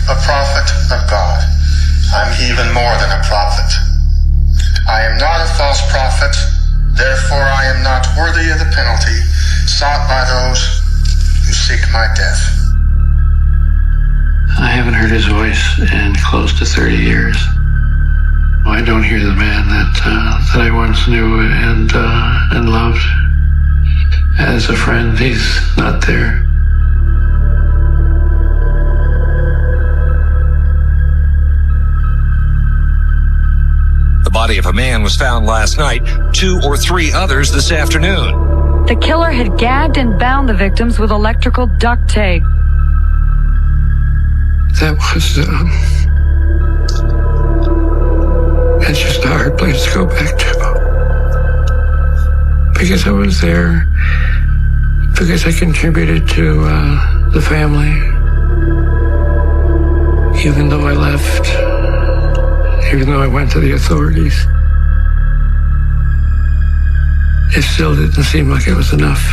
a prophet of God. I'm even more than a prophet. I am not a false prophet, therefore I am not worthy of the penalty sought by those who seek my death. I haven't heard his voice in close to 30 years. I don't hear the man that I once knew and loved. As a friend, he's not there. The body of a man was found last night, 2 or 3 others this afternoon. The killer had gagged and bound the victims with electrical duct tape. That was, it's just a hard place to go back to. Because I was there, because I contributed to the family. Even though I left, even though I went to the authorities, it still didn't seem like it was enough.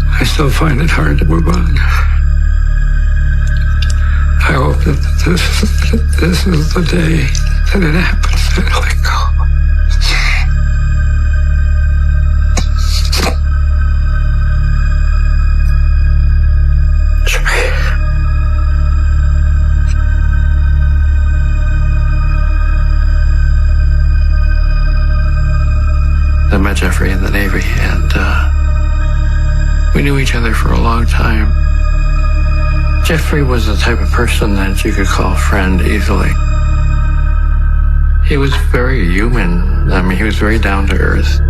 I still find it hard to move on. I hope that this is the day that it happens, that I let go. I met Jeffrey in the Navy, and we knew each other for a long time. Jeffrey was the type of person that you could call a friend easily. He was very human. I mean, he was very down to earth.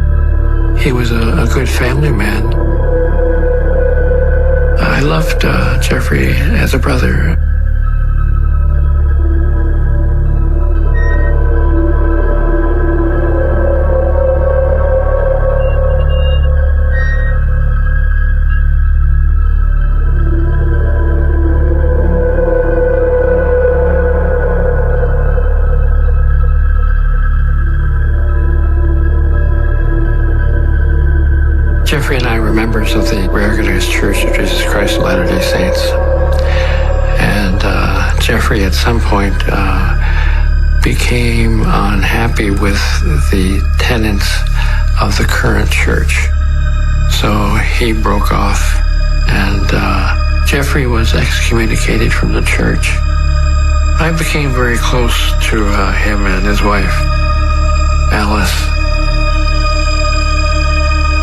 He was a good family man. I loved Jeffrey as a brother. Jeffrey and I were members of the Reorganized Church of Jesus Christ of Latter-day Saints. And Jeffrey at some point became unhappy with the tenets of the current church. So he broke off, and Jeffrey was excommunicated from the church. I became very close to him and his wife, Alice.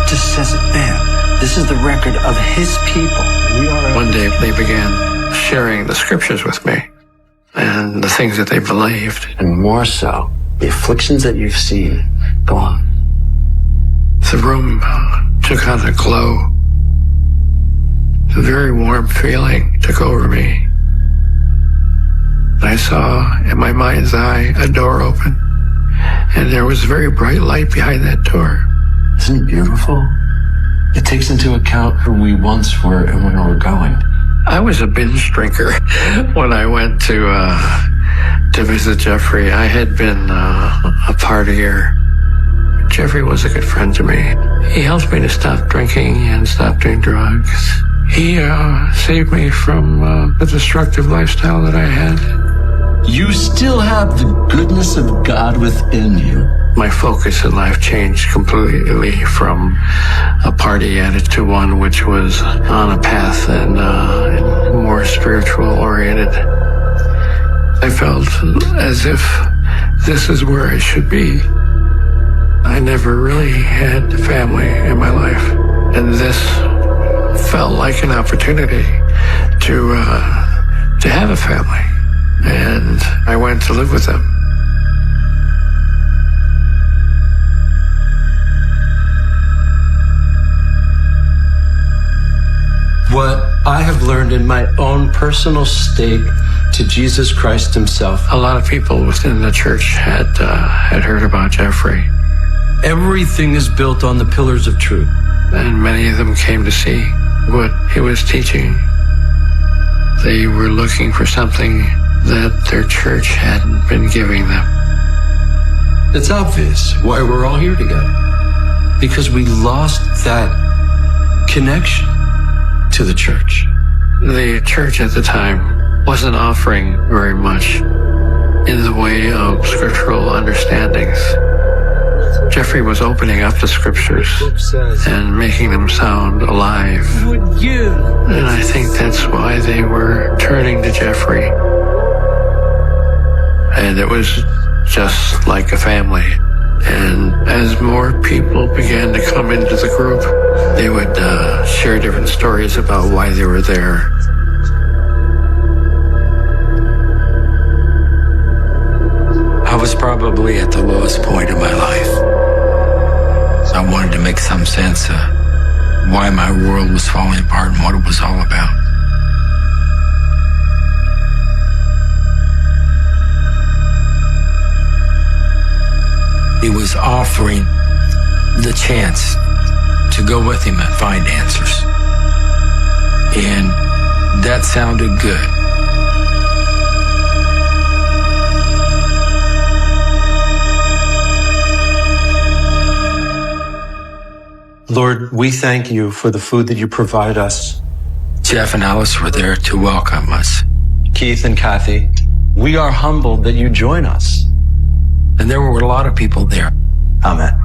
Just says it there. This is the record of his people. One day they began sharing the scriptures with me and the things that they believed. And more so, the afflictions that you've seen. Go on. The room took on a glow. A very warm feeling took over me. I saw in my mind's eye a door open, and there was a very bright light behind that door. Isn't it beautiful? It takes into account who we once were and where we're going. I was a binge drinker when I went to visit Jeffrey. I had been a partier. Jeffrey was a good friend to me. He helped me to stop drinking and stop doing drugs. He saved me from the destructive lifestyle that I had. You still have the goodness of God within you. My focus in life changed completely from a party addict to one which was on a path and more spiritual oriented. I felt as if this is where I should be. I never really had family in my life, and this felt like an opportunity to have a family, and I went to live with them. What I have learned in my own personal stake to Jesus Christ himself. A lot of people within the church had heard about Jeffrey. Everything is built on the pillars of truth. And many of them came to see what he was teaching. They were looking for something that their church hadn't been giving them. It's obvious why we're all here together. Because we lost that connection to the church. The church at the time wasn't offering very much in the way of scriptural understandings. Jeffrey was opening up the scriptures and making them sound alive. And I think that's why they were turning to Jeffrey. And it was just like a family. And as more people began to come into the group, they would share different stories about why they were there. I was probably at the lowest point of my life. I wanted to make some sense of why my world was falling apart and what it was all about. He was offering the chance to go with him and find answers. And that sounded good. Lord, we thank you for the food that you provide us. Jeff and Alice were there to welcome us. Keith and Kathy, we are humbled that you join us. And there were a lot of people there. Amen.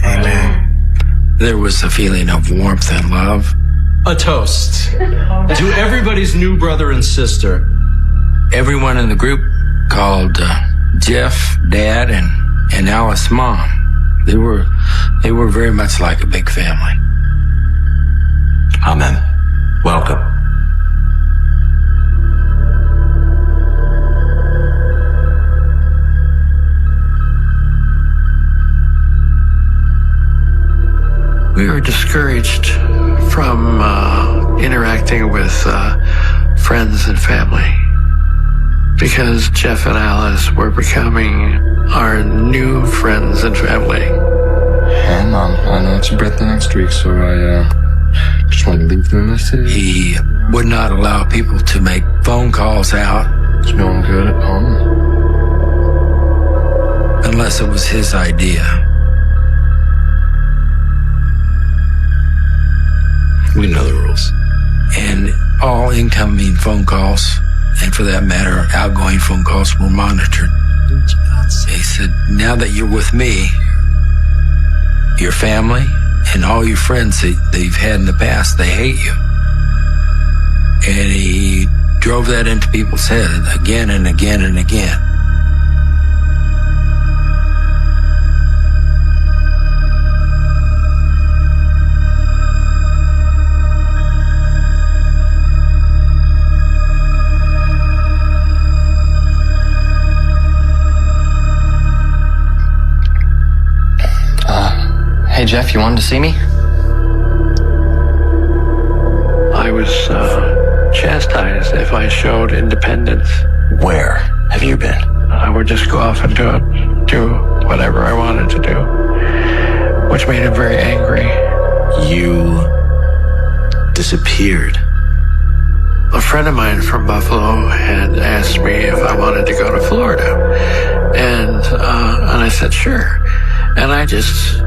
Amen. There was a feeling of warmth and love. A toast to everybody's new brother and sister. Everyone in the group called Jeff Dad and Alice Mom. They were very much like a big family. Amen. Welcome. We were discouraged from interacting with friends and family because Jeff and Alice were becoming our new friends and family. Hey, Mom, I know it's your birthday next week, so I just want to leave them a message. He would not allow people to make phone calls out. It's going good at home. Unless it was his idea. We know the rules. And all incoming phone calls, and for that matter, outgoing phone calls, were monitored. He said, now that you're with me, your family and all your friends that you've had in the past, they hate you. And he drove that into people's head again and again and again. Hey, Jeff, you wanted to see me? I was chastised if I showed independence. Where have you been? I would just go off and do whatever I wanted to do, which made him very angry. You disappeared. A friend of mine from Buffalo had asked me if I wanted to go to Florida, and I said sure, and I just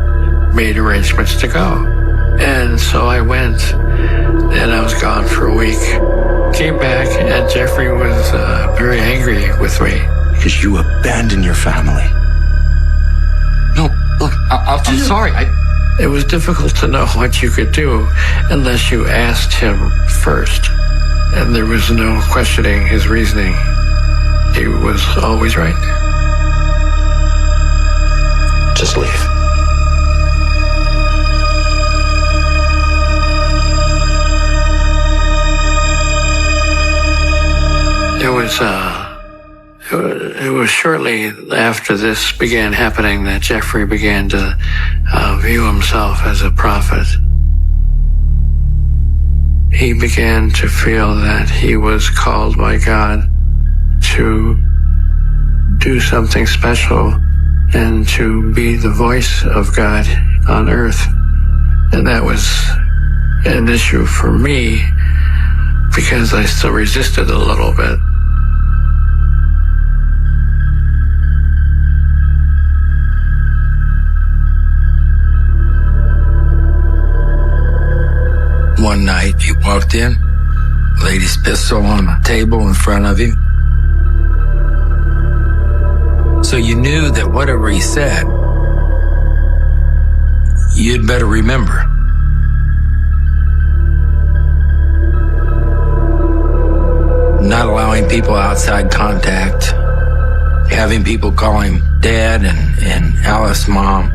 made arrangements to go. And so I went, and I was gone for a week. Came back, and Jeffrey was very angry with me. Because you abandoned your family. No, look, I'm sorry. It was difficult to know what you could do unless you asked him first. And there was no questioning his reasoning. He was always right. Just leave. It was shortly after this began happening that Jeffrey began to view himself as a prophet. He began to feel that he was called by God to do something special and to be the voice of God on earth. And that was an issue for me because I still resisted a little bit. One night he walked in laid his pistol on the table in front of him. So you knew that whatever he said, you'd better remember. Not allowing people outside contact, having people call him Dad and Alice Mom.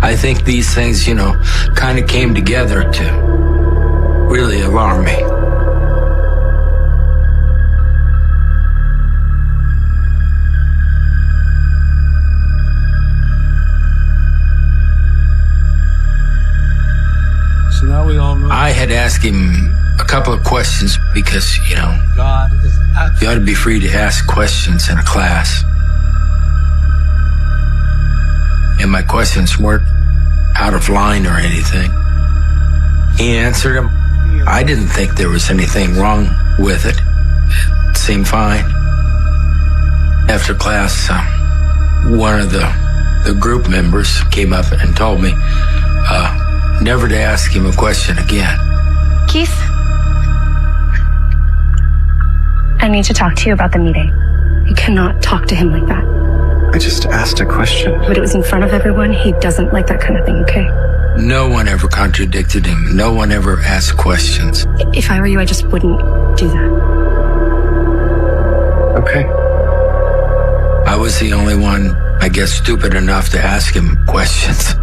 I think these things, kind of came together to really alarm me. So now we all know. I had asked him a couple of questions because, God is you ought to be free to ask questions in a class. And my questions weren't out of line or anything. He answered them. I didn't think there was anything wrong with it. It seemed fine. After class, one of the group members came up and told me never to ask him a question again. Keith, I need to talk to you about the meeting. You cannot talk to him like that. I just asked a question. But it was in front of everyone. He doesn't like that kind of thing, okay? No one ever contradicted him. No one ever asked questions. If I were you, I just wouldn't do that. Okay. I was the only one, I guess, stupid enough to ask him questions.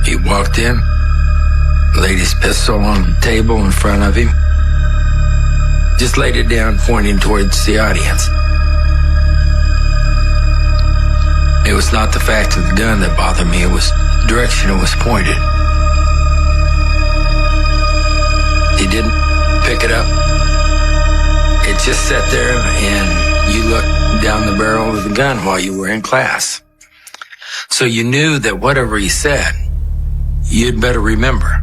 He walked in, laid his pistol on the table in front of him, just laid it down, pointing towards the audience. It was not the fact of the gun that bothered me, it was the direction it was pointed. He didn't pick it up. It just sat there and you looked down the barrel of the gun while you were in class. So you knew that whatever he said, you'd better remember.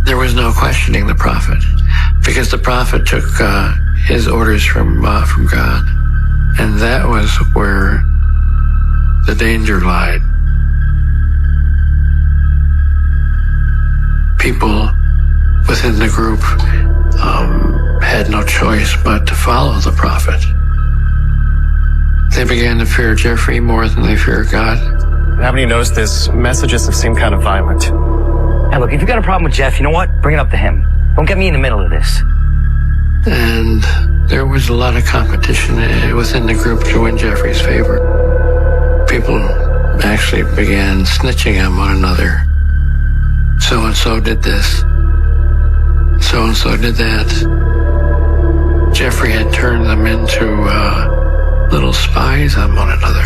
There was no questioning the prophet, because the prophet took his orders from God, and that was where the danger lied. People within the group had no choice but to follow the prophet. They began to fear Jeffrey more than they feared God. Haven't you noticed his messages have seemed kind of violent? Hey, look, if you got a problem with Jeff, you know what? Bring it up to him. Don't get me in the middle of this. And there was a lot of competition within the group to win Jeffrey's favor. People actually began snitching on one another. So-and-so did this. So-and-so did that. Jeffrey had turned them into little spies on one another.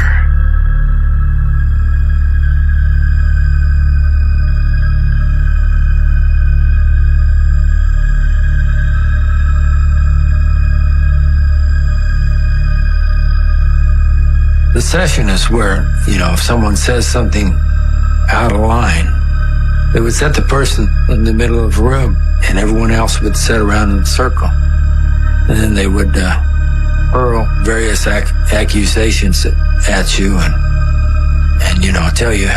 The session is where, if someone says something out of line, they would set the person in the middle of the room and everyone else would sit around in a circle. And then they would hurl various accusations at you and tell you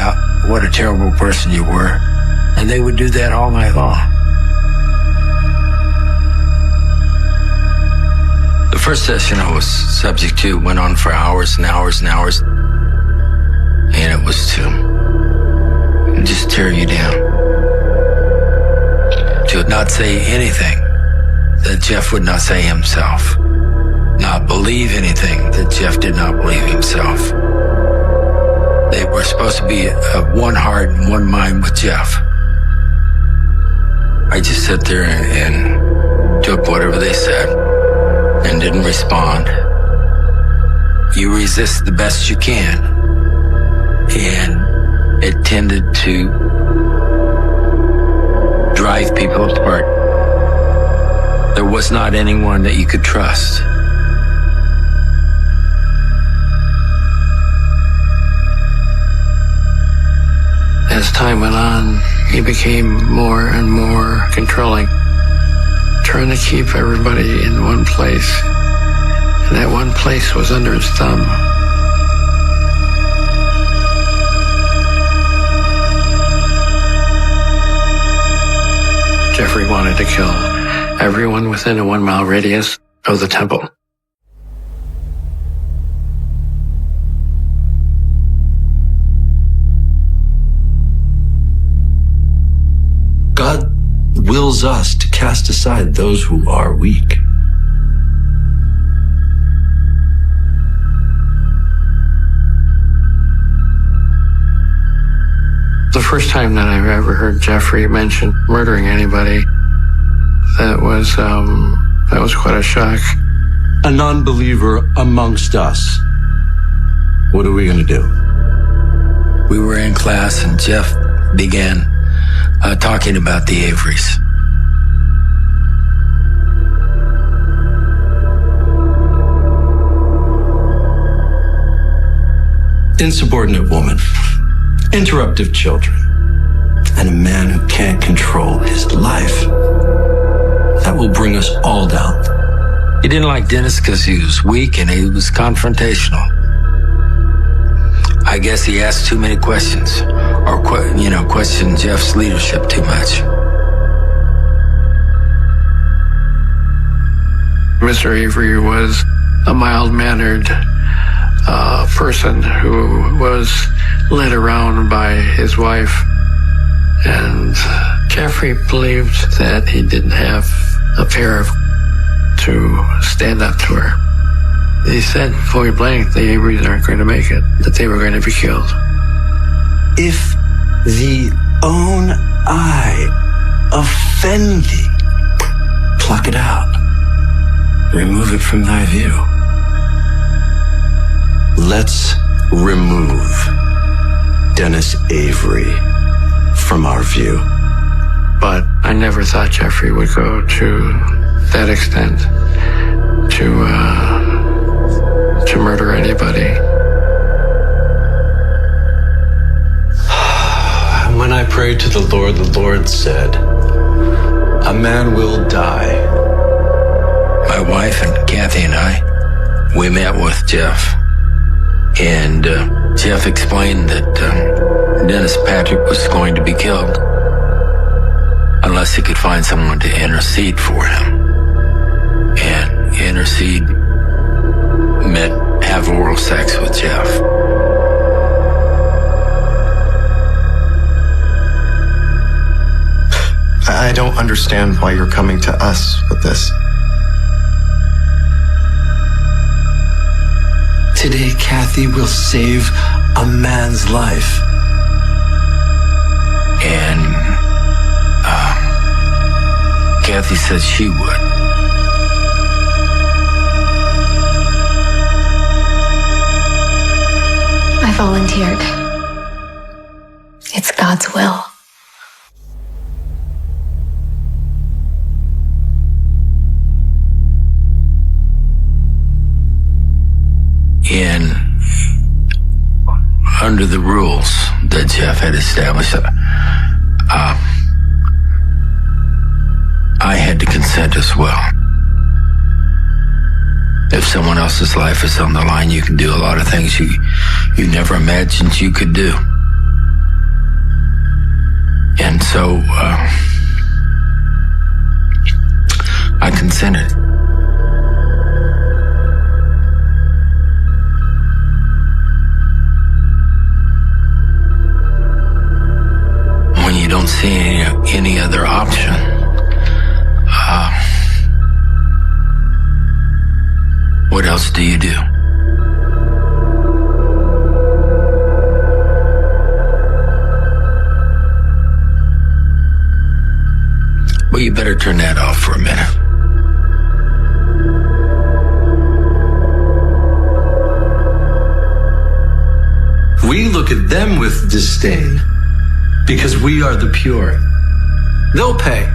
what a terrible person you were. And they would do that all night long. The first session I was subject to went on for hours and hours and hours. And it was to just tear you down. To not say anything that Jeff would not say himself. Not believe anything that Jeff did not believe himself. They were supposed to be of one heart and one mind with Jeff. I just sat there and took whatever they said and didn't respond. You resist the best you can. And it tended to drive people apart. There was not anyone that you could trust. As time went on, he became more and more controlling, trying to keep everybody in one place. And that one place was under his thumb. Jeffrey wanted to kill everyone within a 1 mile radius of the temple. God wills us to cast aside those who are weak. The first time that I've ever heard Jeffrey mention murdering anybody, that was quite a shock. A non-believer amongst us. What are we going to do? We were in class and Jeff began talking about the Averys. Insubordinate woman, interruptive children, and a man who can't control his life. That will bring us all down. He didn't like Dennis because he was weak and he was confrontational. I guess he asked too many questions, or questioned Jeff's leadership too much. Mr. Avery was a mild-mannered person who was led around by his wife, and Jeffrey believed that he didn't have a pair to stand up to her. He said point blank the Averys aren't going to make it, that they were going to be killed. If the own eye offend thee, pluck it out, remove it from thy view. Let's remove Dennis Avery from our view. But I never thought Jeffrey would go to that extent to murder anybody. When I prayed to the Lord said, a man will die. My wife and Kathy and I, we met with Jeff. And Jeff explained that Dennis Patrick was going to be killed unless he could find someone to intercede for him. And intercede meant have oral sex with Jeff. I don't understand why you're coming to us with this. Today, Kathy will save a man's life. And Kathy said she would. I volunteered. It's God's will. Under the rules that Jeff had established, I had to consent as well. If someone else's life is on the line, you can do a lot of things you never imagined you could do. And so I consented. When you don't see any other option, what else do you do? Well, you better turn that off for a minute. We look at them with disdain because we are the pure. They'll pay.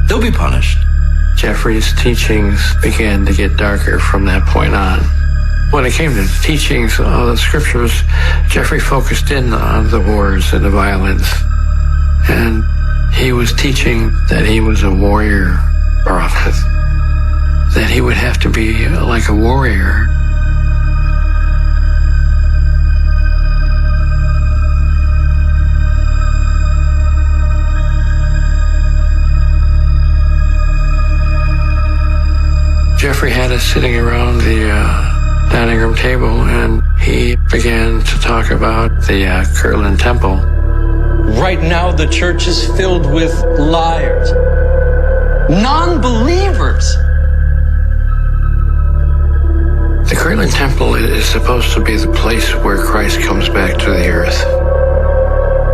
They'll be punished. Jeffrey's teachings began to get darker from that point on. When it came to the teachings of the scriptures, Jeffrey focused in on the wars and the violence. And he was teaching that he was a warrior prophet, that he would have to be like a warrior. Jeffrey had us sitting around the dining room table, and he began to talk about the Kirtland Temple. Right now, the church is filled with liars, non-believers. The Kirtland Temple is supposed to be the place where Christ comes back to the earth.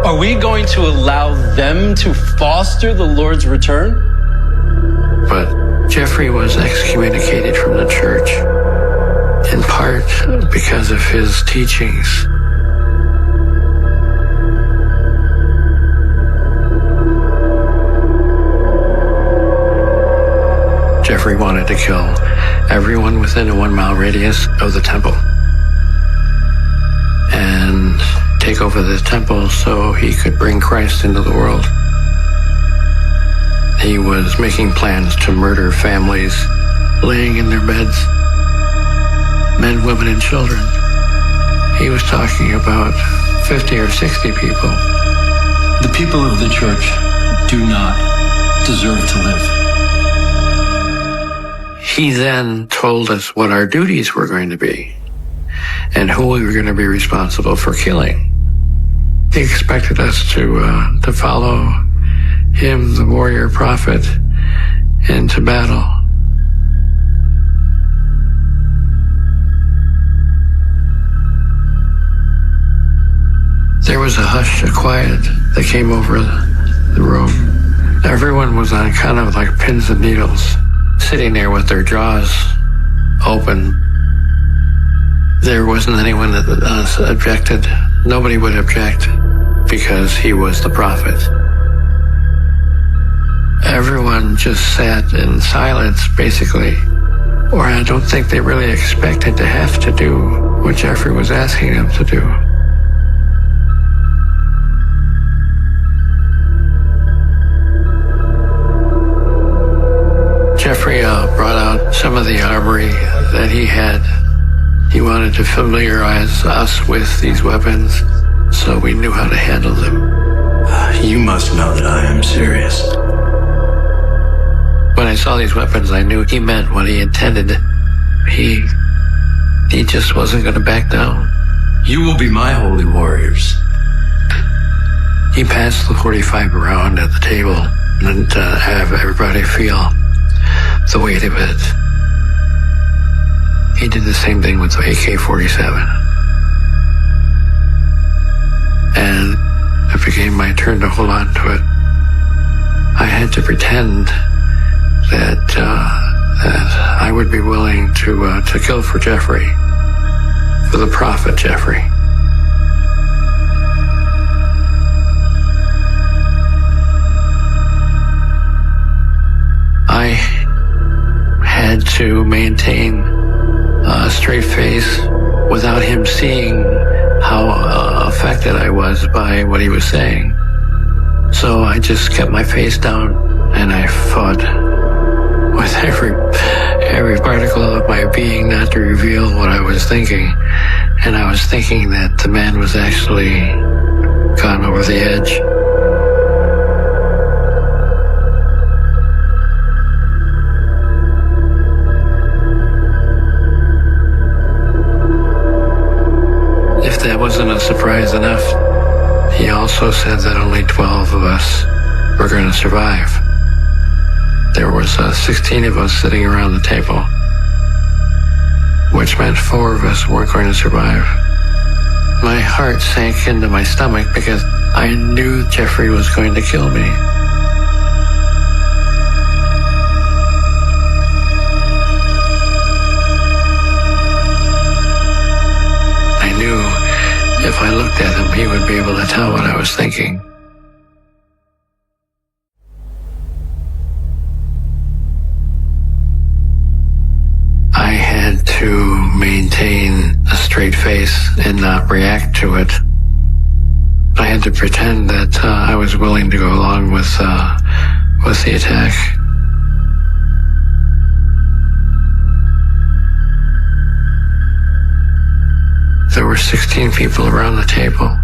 Are we going to allow them to foster the Lord's return? But Jeffrey was excommunicated from the church, in part because of his teachings. Jeffrey wanted to kill everyone within a 1-mile radius of the temple and take over the temple so he could bring Christ into the world. He was making plans to murder families laying in their beds, men, women, and children. He was talking about 50 or 60 people. The people of the church do not deserve to live. He then told us what our duties were going to be and who we were going to be responsible for killing. He expected us to follow him, the warrior prophet, into battle. There was a hush, a quiet that came over the room. Everyone was on kind of like pins and needles, sitting there with their jaws open. There wasn't anyone that objected. Nobody would object because he was the prophet. Everyone just sat in silence, basically, or I don't think they really expected to have to do what Jeffrey was asking them to do. Jeffrey brought out some of the armory that he had. He wanted to familiarize us with these weapons so we knew how to handle them. You must know that I am serious. When I saw these weapons, I knew he meant what he intended. He just wasn't going to back down. You will be my holy warriors. He passed the .45 around at the table and have everybody feel the weight of it. He did the same thing with the AK-47. And it became my turn to hold on to it. I had to pretend that I would be willing to kill for Jeffrey, for the prophet Jeffrey. I had to maintain a straight face without him seeing how affected I was by what he was saying. So I just kept my face down and I fought with every particle of my being not to reveal what I was thinking. And I was thinking that the man was actually gone over the edge. If that wasn't a surprise enough, he also said that only 12 of us were going to survive. There was 16 of us sitting around the table, which meant 4 of us weren't going to survive. My heart sank into my stomach because I knew Jeffrey was going to kill me. I knew if I looked at him, he would be able to tell what I was thinking. to maintain a straight face and not react to it. I had to pretend that I was willing to go along with the attack. There were 16 people around the table.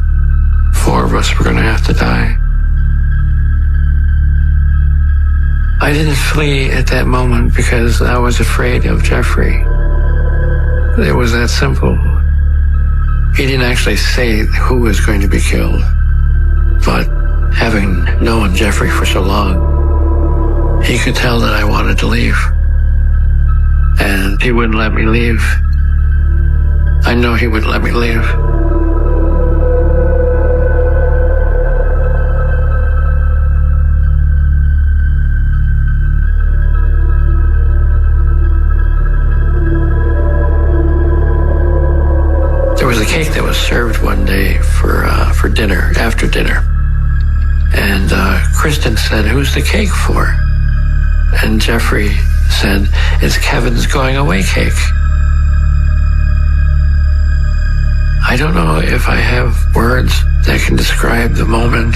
4 of us were going to have to die. I didn't flee at that moment because I was afraid of Jeffrey. It was that simple. He didn't actually say who was going to be killed, but having known Jeffrey for so long, he could tell that I wanted to leave, and he wouldn't let me leave. I know he wouldn't let me leave. There was a cake that was served one day for dinner, after dinner. And Kristen said, "Who's the cake for?" And Jeffrey said, "It's Kevin's going away cake." I don't know if I have words that can describe the moment.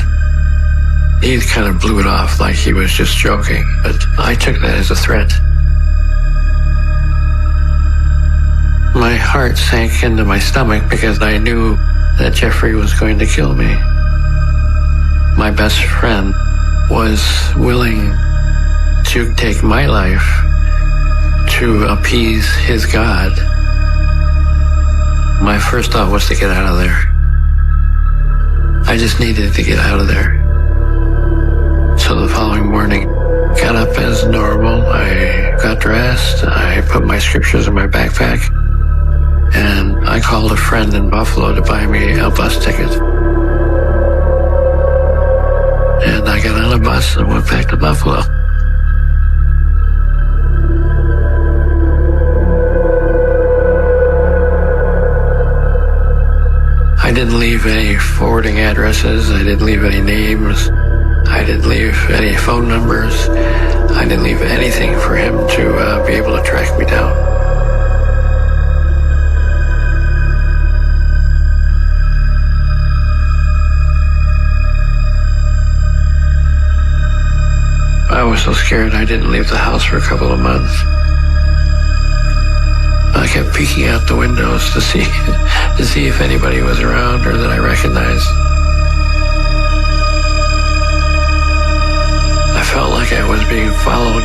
He kind of blew it off like he was just joking, but I took that as a threat. My heart sank into my stomach because I knew that Jeffrey was going to kill me. My best friend was willing to take my life to appease his God. My first thought was to get out of there. I just needed to get out of there. So the following morning, got up as normal. I got dressed. I put my scriptures in my backpack. And I called a friend in Buffalo to buy me a bus ticket. And I got on a bus and went back to Buffalo. I didn't leave any forwarding addresses. I didn't leave any names. I didn't leave any phone numbers. I didn't leave anything for him to be able to track me down. I was so scared I didn't leave the house for a couple of months. I kept peeking out the windows to see if anybody was around or that I recognized. I felt like I was being followed.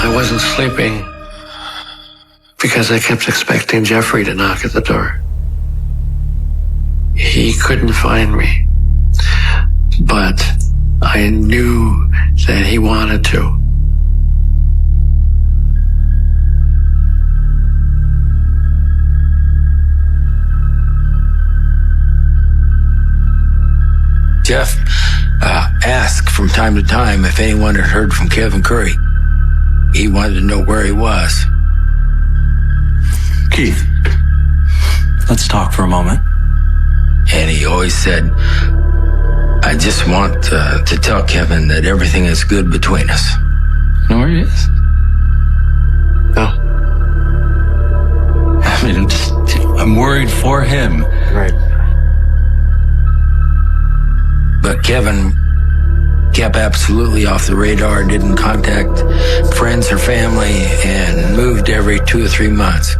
I wasn't sleeping because I kept expecting Jeffrey to knock at the door. He couldn't find me, but I knew that he wanted to. Jeff asked from time to time if anyone had heard from Kevin Curry. He wanted to know where he was. Keith, let's talk for a moment. And he always said, "I just want to tell Kevin that everything is good between us." You know where he is? No. I mean, I'm worried for him. Right. But Kevin kept absolutely off the radar, didn't contact friends or family, and moved every 2 or 3 months.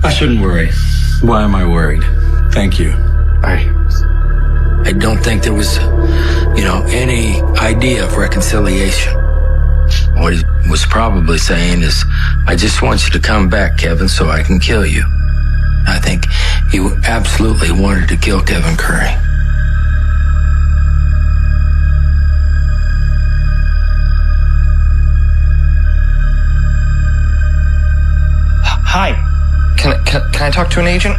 I shouldn't worry. Why am I worried? Thank you. I don't think there was, any idea of reconciliation. What he was probably saying is, "I just want you to come back, Kevin, so I can kill you." I think he absolutely wanted to kill Kevin Curry. Hi. Can I talk to an agent?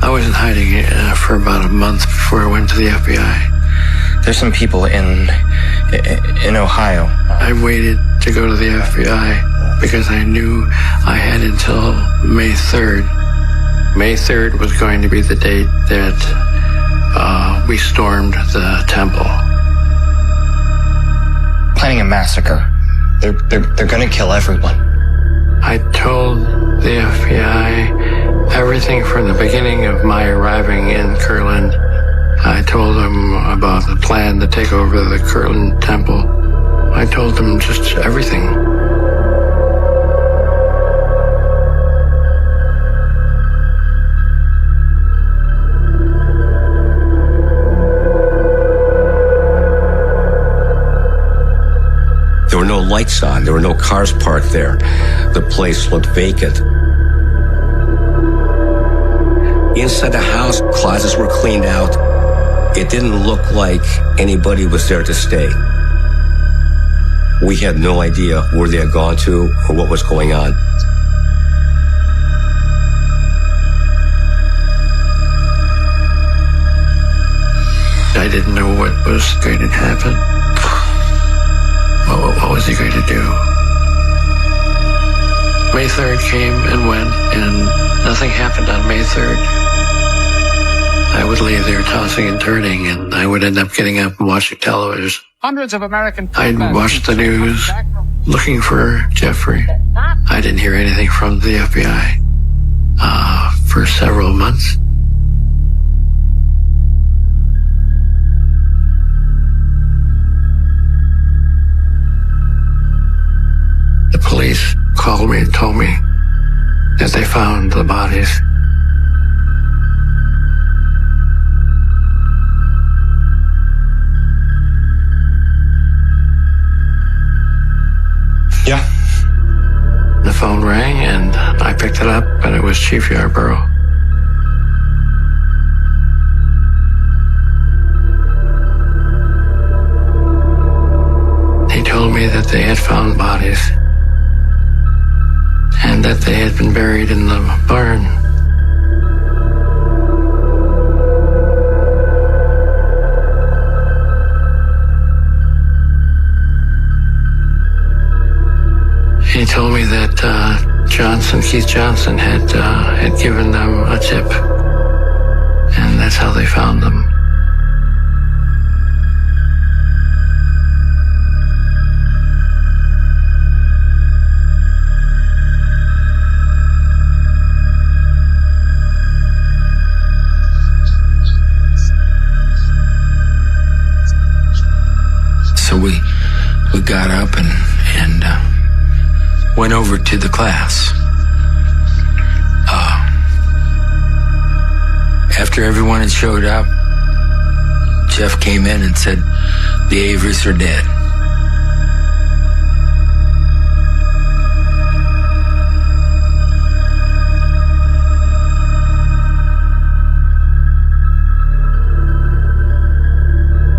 I was in hiding for about a month before I went to the FBI. There's some people in Ohio. I waited to go to the FBI because I knew I had until May 3rd. May 3rd was going to be the date that we stormed the temple. Planning a massacre. They're gonna kill everyone. I told the FBI everything from the beginning of my arriving in Kurland. I told them about the plan to take over the Kurland temple. I told them just everything. There were no lights on. There were no cars parked there. The place looked vacant. Inside the house, closets were cleaned out. It didn't look like anybody was there to stay. We had no idea where they had gone to or what was going on. I didn't know what was going to happen. What was he going to do? May 3rd came and went, and nothing happened on May 3rd. I would lay there tossing and turning, and I would end up getting up and watching television. Hundreds of American I'd watch the news looking for Jeffrey. I didn't hear anything from the FBI for several months. The police called me and told me that they found the bodies. Yeah. The phone rang and I picked it up, and it was Chief Yarborough. He told me that they had found bodies and that they had been buried in the barn. He told me that Keith Johnson had given them a tip, and that's how they found them. So we got up and went over to the class. After everyone had showed up, Jeff came in and said, "The Averys are dead."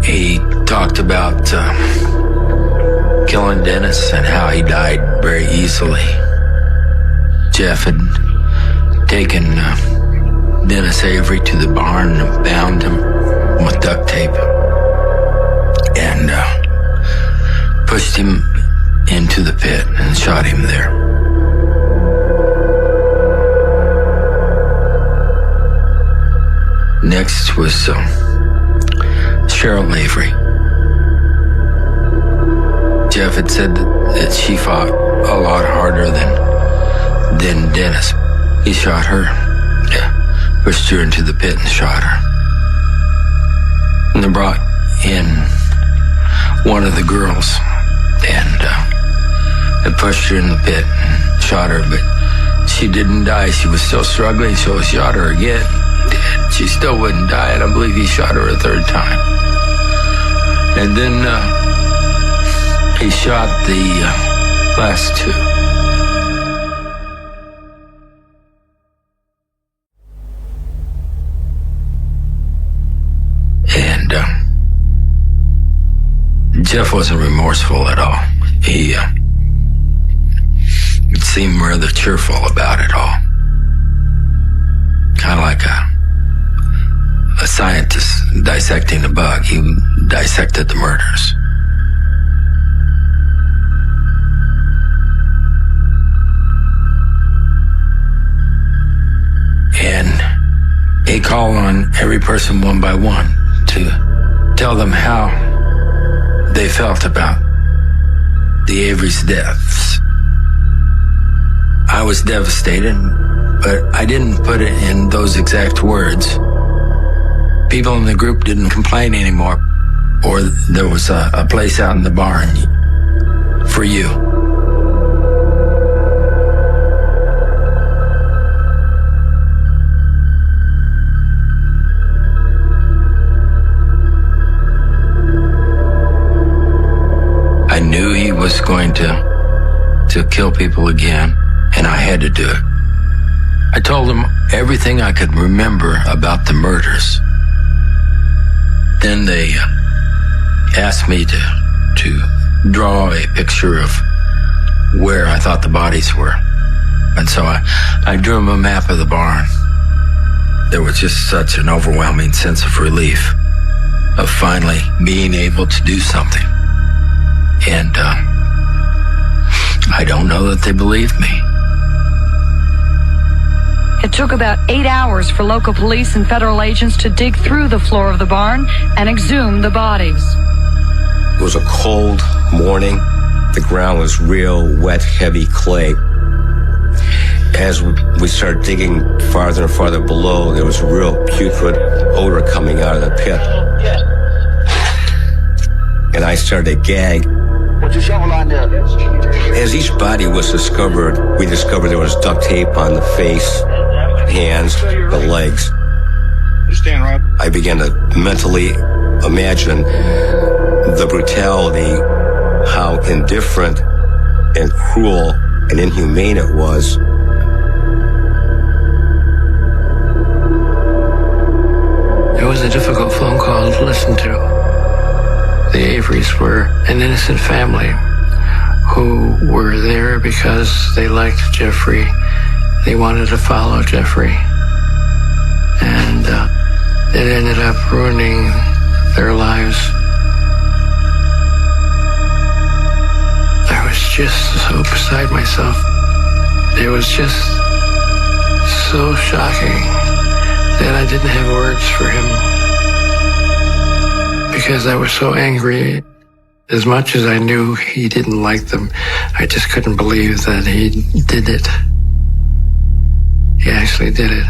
He talked about killing Dennis and how he died very easily. Jeff had taken Dennis Avery to the barn and bound him with duct tape and pushed him into the pit and shot him there. Next was Cheryl Avery. Jeff had said that she fought a lot harder than Dennis. He shot her. Pushed her into the pit and shot her. And they brought in one of the girls and pushed her in the pit and shot her, but she didn't die. She was still struggling, so he shot her again. She still wouldn't die, and I believe he shot her a third time. And then he shot the last two. And Jeff wasn't remorseful at all. He seemed rather cheerful about it all. Kind of like a scientist dissecting a bug. He dissected the murders. And he called on every person one by one to tell them how they felt about the Averys' deaths. I was devastated, but I didn't put it in those exact words. People in the group didn't complain anymore, or there was a place out in the barn for you. I knew he was going to kill people again, and I had to do it. I told him everything I could remember about the murders. Then they asked me to draw a picture of where I thought the bodies were. And so I drew him a map of the barn. There was just such an overwhelming sense of relief of finally being able to do something. And I don't know that they believed me. It took about 8 hours for local police and federal agents to dig through the floor of the barn and exhume the bodies. It was a cold morning. The ground was real wet, heavy clay. As we started digging farther and farther below, there was a real putrid odor coming out of the pit. And I started to gag. As each body was discovered, we discovered there was duct tape on the face, hands, the legs. I began to mentally imagine the brutality, how indifferent and cruel and inhumane it was. It was a difficult phone call to listen to. The Averys were an innocent family who were there because they liked Jeffrey. They wanted to follow Jeffrey. And it ended up ruining their lives. I was just so beside myself. It was just so shocking that I didn't have words for him. Because I was so angry. As much as I knew he didn't like them, I just couldn't believe that he did it. He actually did it.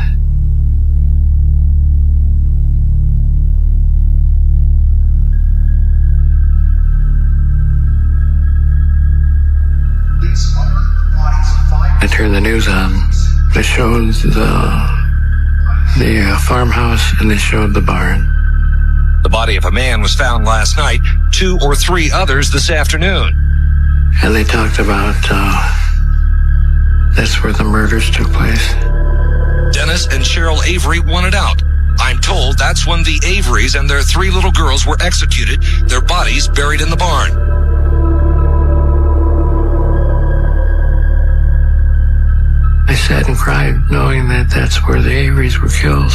I turned the news on. They showed the farmhouse and they showed the barn. The body of a man was found last night, 2 or 3 others this afternoon. And they talked about that's where the murders took place. Dennis and Cheryl Avery wanted out. I'm told that's when the Averys and their 3 little girls were executed, their bodies buried in the barn. I sat and cried knowing that that's where the Averys were killed.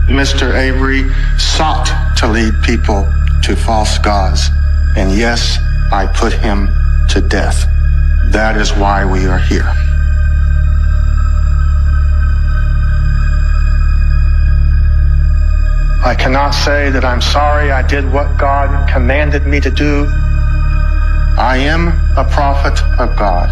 Mr. Avery sought to lead people to false gods, and yes, I put him to death. That is why we are here. I cannot say that I'm sorry I did what God commanded me to do. I am a prophet of God.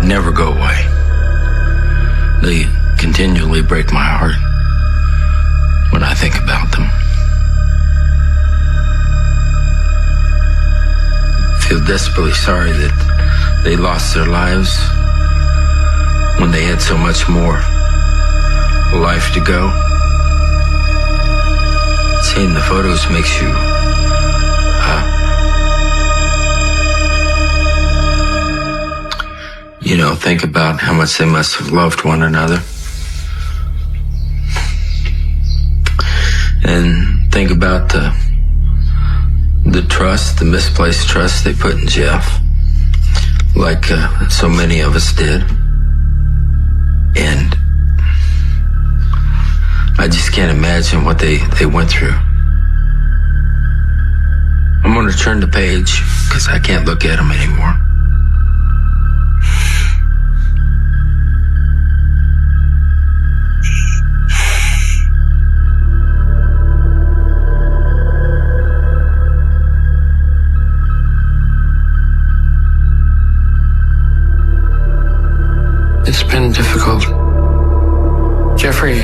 never go away. They continually break my heart when I think about them. I feel desperately sorry that they lost their lives when they had so much more life to go. Seeing the photos makes you think about how much they must have loved one another. And think about the trust, the misplaced trust they put in Jeff, like so many of us did. And I just can't imagine what they went through. I'm going to turn the page because I can't look at them anymore. It's been difficult. Jeffrey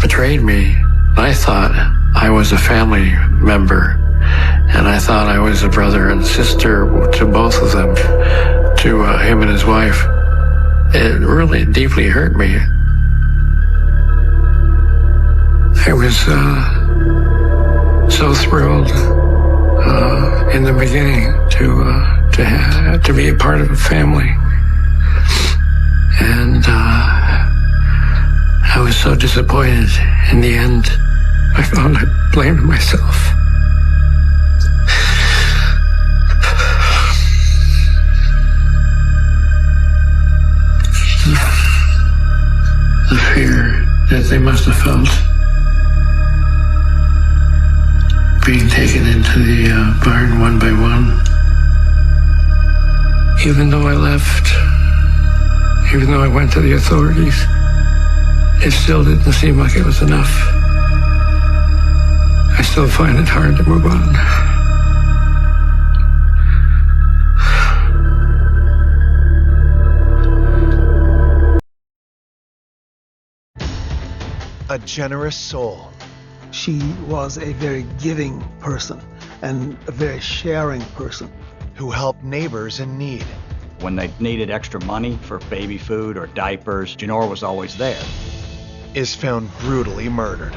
betrayed me. I thought I was a family member, and I thought I was a brother and sister to both of them, to him and his wife. It really deeply hurt me. I was so thrilled in the beginning to be a part of a family. And I was so disappointed. In the end, I found I blamed myself. The fear that they must have felt being taken into the barn one by one. Even though I left, even though I went to the authorities, it still didn't seem like it was enough. I still find it hard to move on. A generous soul. She was a very giving person and a very sharing person. Who helped neighbors in need. When they needed extra money for baby food or diapers, Janora was always there. Is found brutally murdered.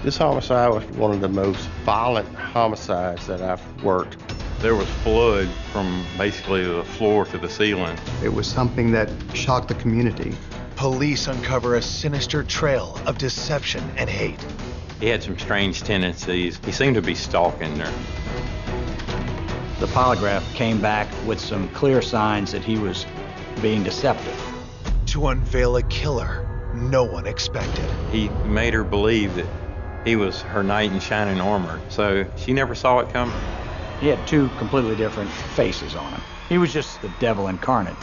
This homicide was one of the most violent homicides that I've worked. There was blood from basically the floor to the ceiling. It was something that shocked the community. Police uncover a sinister trail of deception and hate. He had some strange tendencies. He seemed to be stalking her. The polygraph came back with some clear signs that he was being deceptive. To unveil a killer no one expected. He made her believe that he was her knight in shining armor, so she never saw it coming. He had two completely different faces on him. He was just the devil incarnate.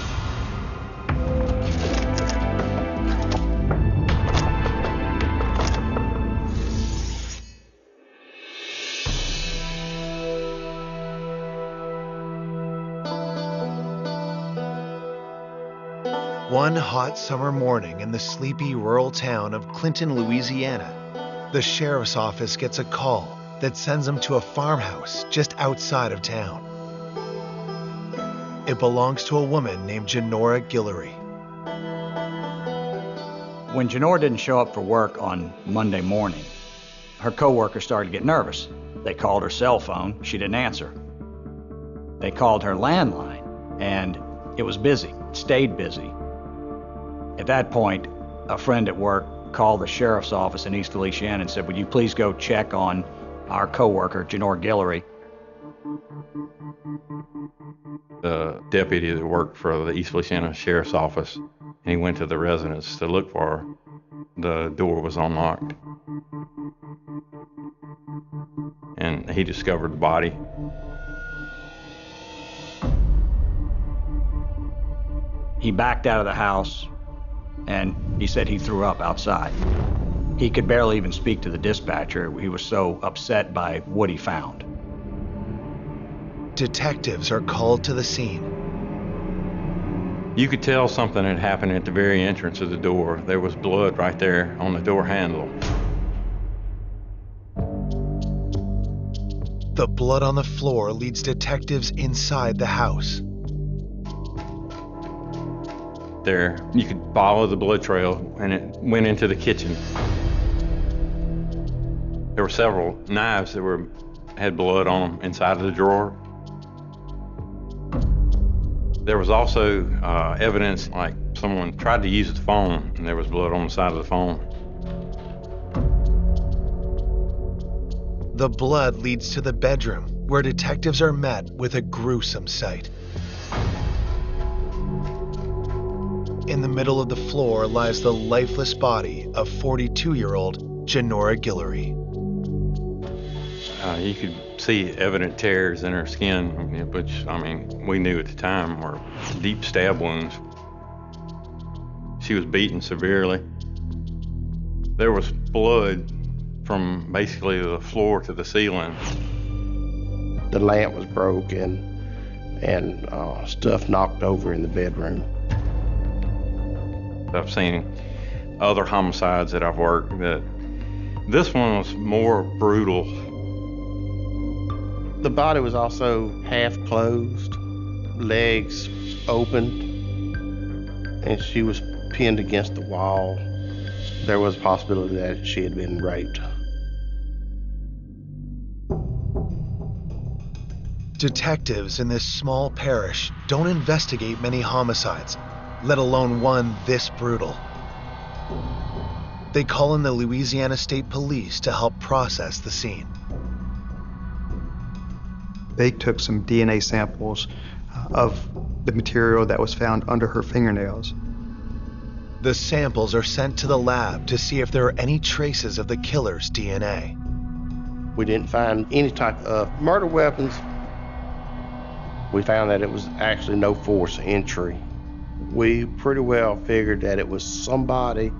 One hot summer morning in the sleepy rural town of Clinton, Louisiana, the sheriff's office gets a call that sends them to a farmhouse just outside of town. It belongs to a woman named Janora Guillory. When Janora didn't show up for work on Monday morning, her coworkers started to get nervous. They called her cell phone, she didn't answer. They called her landline, and it was busy, it stayed busy. At that point, a friend at work called the sheriff's office in East Feliciana and said, "Would you please go check on our coworker, Janora Guillory?" The deputy that worked for the East Feliciana Sheriff's Office, and he went to the residence to look for her. The door was unlocked. And he discovered the body. He backed out of the house, and he said he threw up outside. He could barely even speak to the dispatcher. He was so upset by what he found. Detectives are called to the scene. You could tell something had happened at the very entrance of the door. There was blood right there on the door handle. The blood on the floor leads detectives inside the house. There, you could follow the blood trail, and it went into the kitchen. There were several knives that had blood on them inside of the drawer. There was also evidence like someone tried to use the phone, and there was blood on the side of the phone. The blood leads to the bedroom, where detectives are met with a gruesome sight. In the middle of the floor lies the lifeless body of 42-year-old Janora Guillory. You could see evident tears in her skin, which, I mean, we knew at the time were deep stab wounds. She was beaten severely. There was blood from basically the floor to the ceiling. The lamp was broken and stuff knocked over in the bedroom. I've seen other homicides that I've worked that this one was more brutal. The body was also half closed, legs open, and she was pinned against the wall. There was a possibility that she had been raped. Detectives in this small parish don't investigate many homicides, let alone one this brutal. They call in the Louisiana State Police to help process the scene. They took some DNA samples of the material that was found under her fingernails. The samples are sent to the lab to see if there are any traces of the killer's DNA. We didn't find any type of murder weapons. We found that it was actually no forced entry. We pretty well figured that it was somebody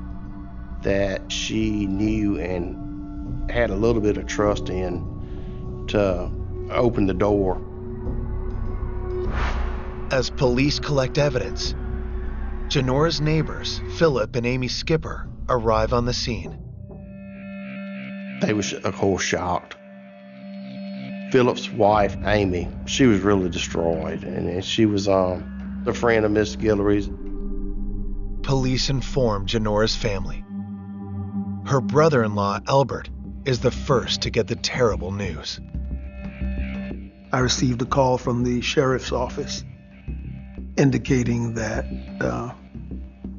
that she knew and had a little bit of trust in to open the door. As police collect evidence, Janora's neighbors, Philip and Amy Skipper, arrive on the scene. They were, of course, shocked. Philip's wife, Amy, she was really destroyed, and she was a friend of Miss Guillory's. Police inform Janora's family. Her brother-in-law, Albert, is the first to get the terrible news. I received a call from the sheriff's office indicating that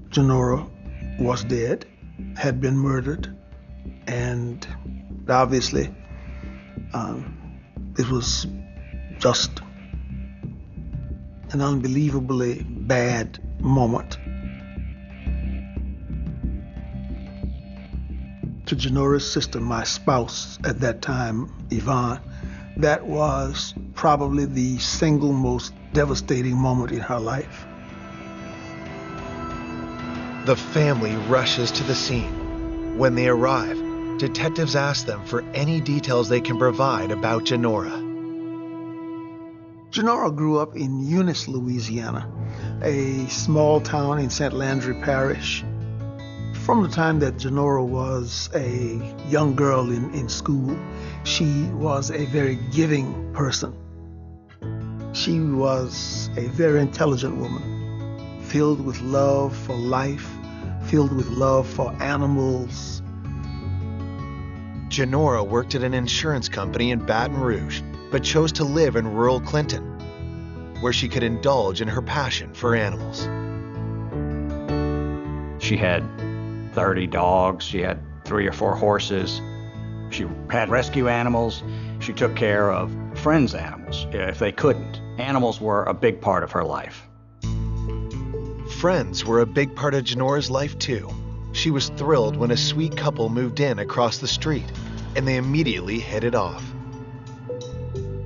Janora was dead, had been murdered, and obviously it was just an unbelievably bad moment. To Janora's sister, my spouse at that time, Yvonne, that was probably the single most devastating moment in her life. The family rushes to the scene. When they arrive, detectives ask them for any details they can provide about Janora. Janora grew up in Eunice, Louisiana, a small town in St. Landry Parish. From the time that Janora was a young girl in school, she was a very giving person. She was a very intelligent woman, filled with love for life, filled with love for animals. Janora worked at an insurance company in Baton Rouge, but chose to live in rural Clinton, where she could indulge in her passion for animals. She had 30 dogs, she had 3 or 4 horses. She had rescue animals. She took care of friends' animals if they couldn't. Animals were a big part of her life. Friends were a big part of Janora's life too. She was thrilled when a sweet couple moved in across the street, and they immediately hit it off.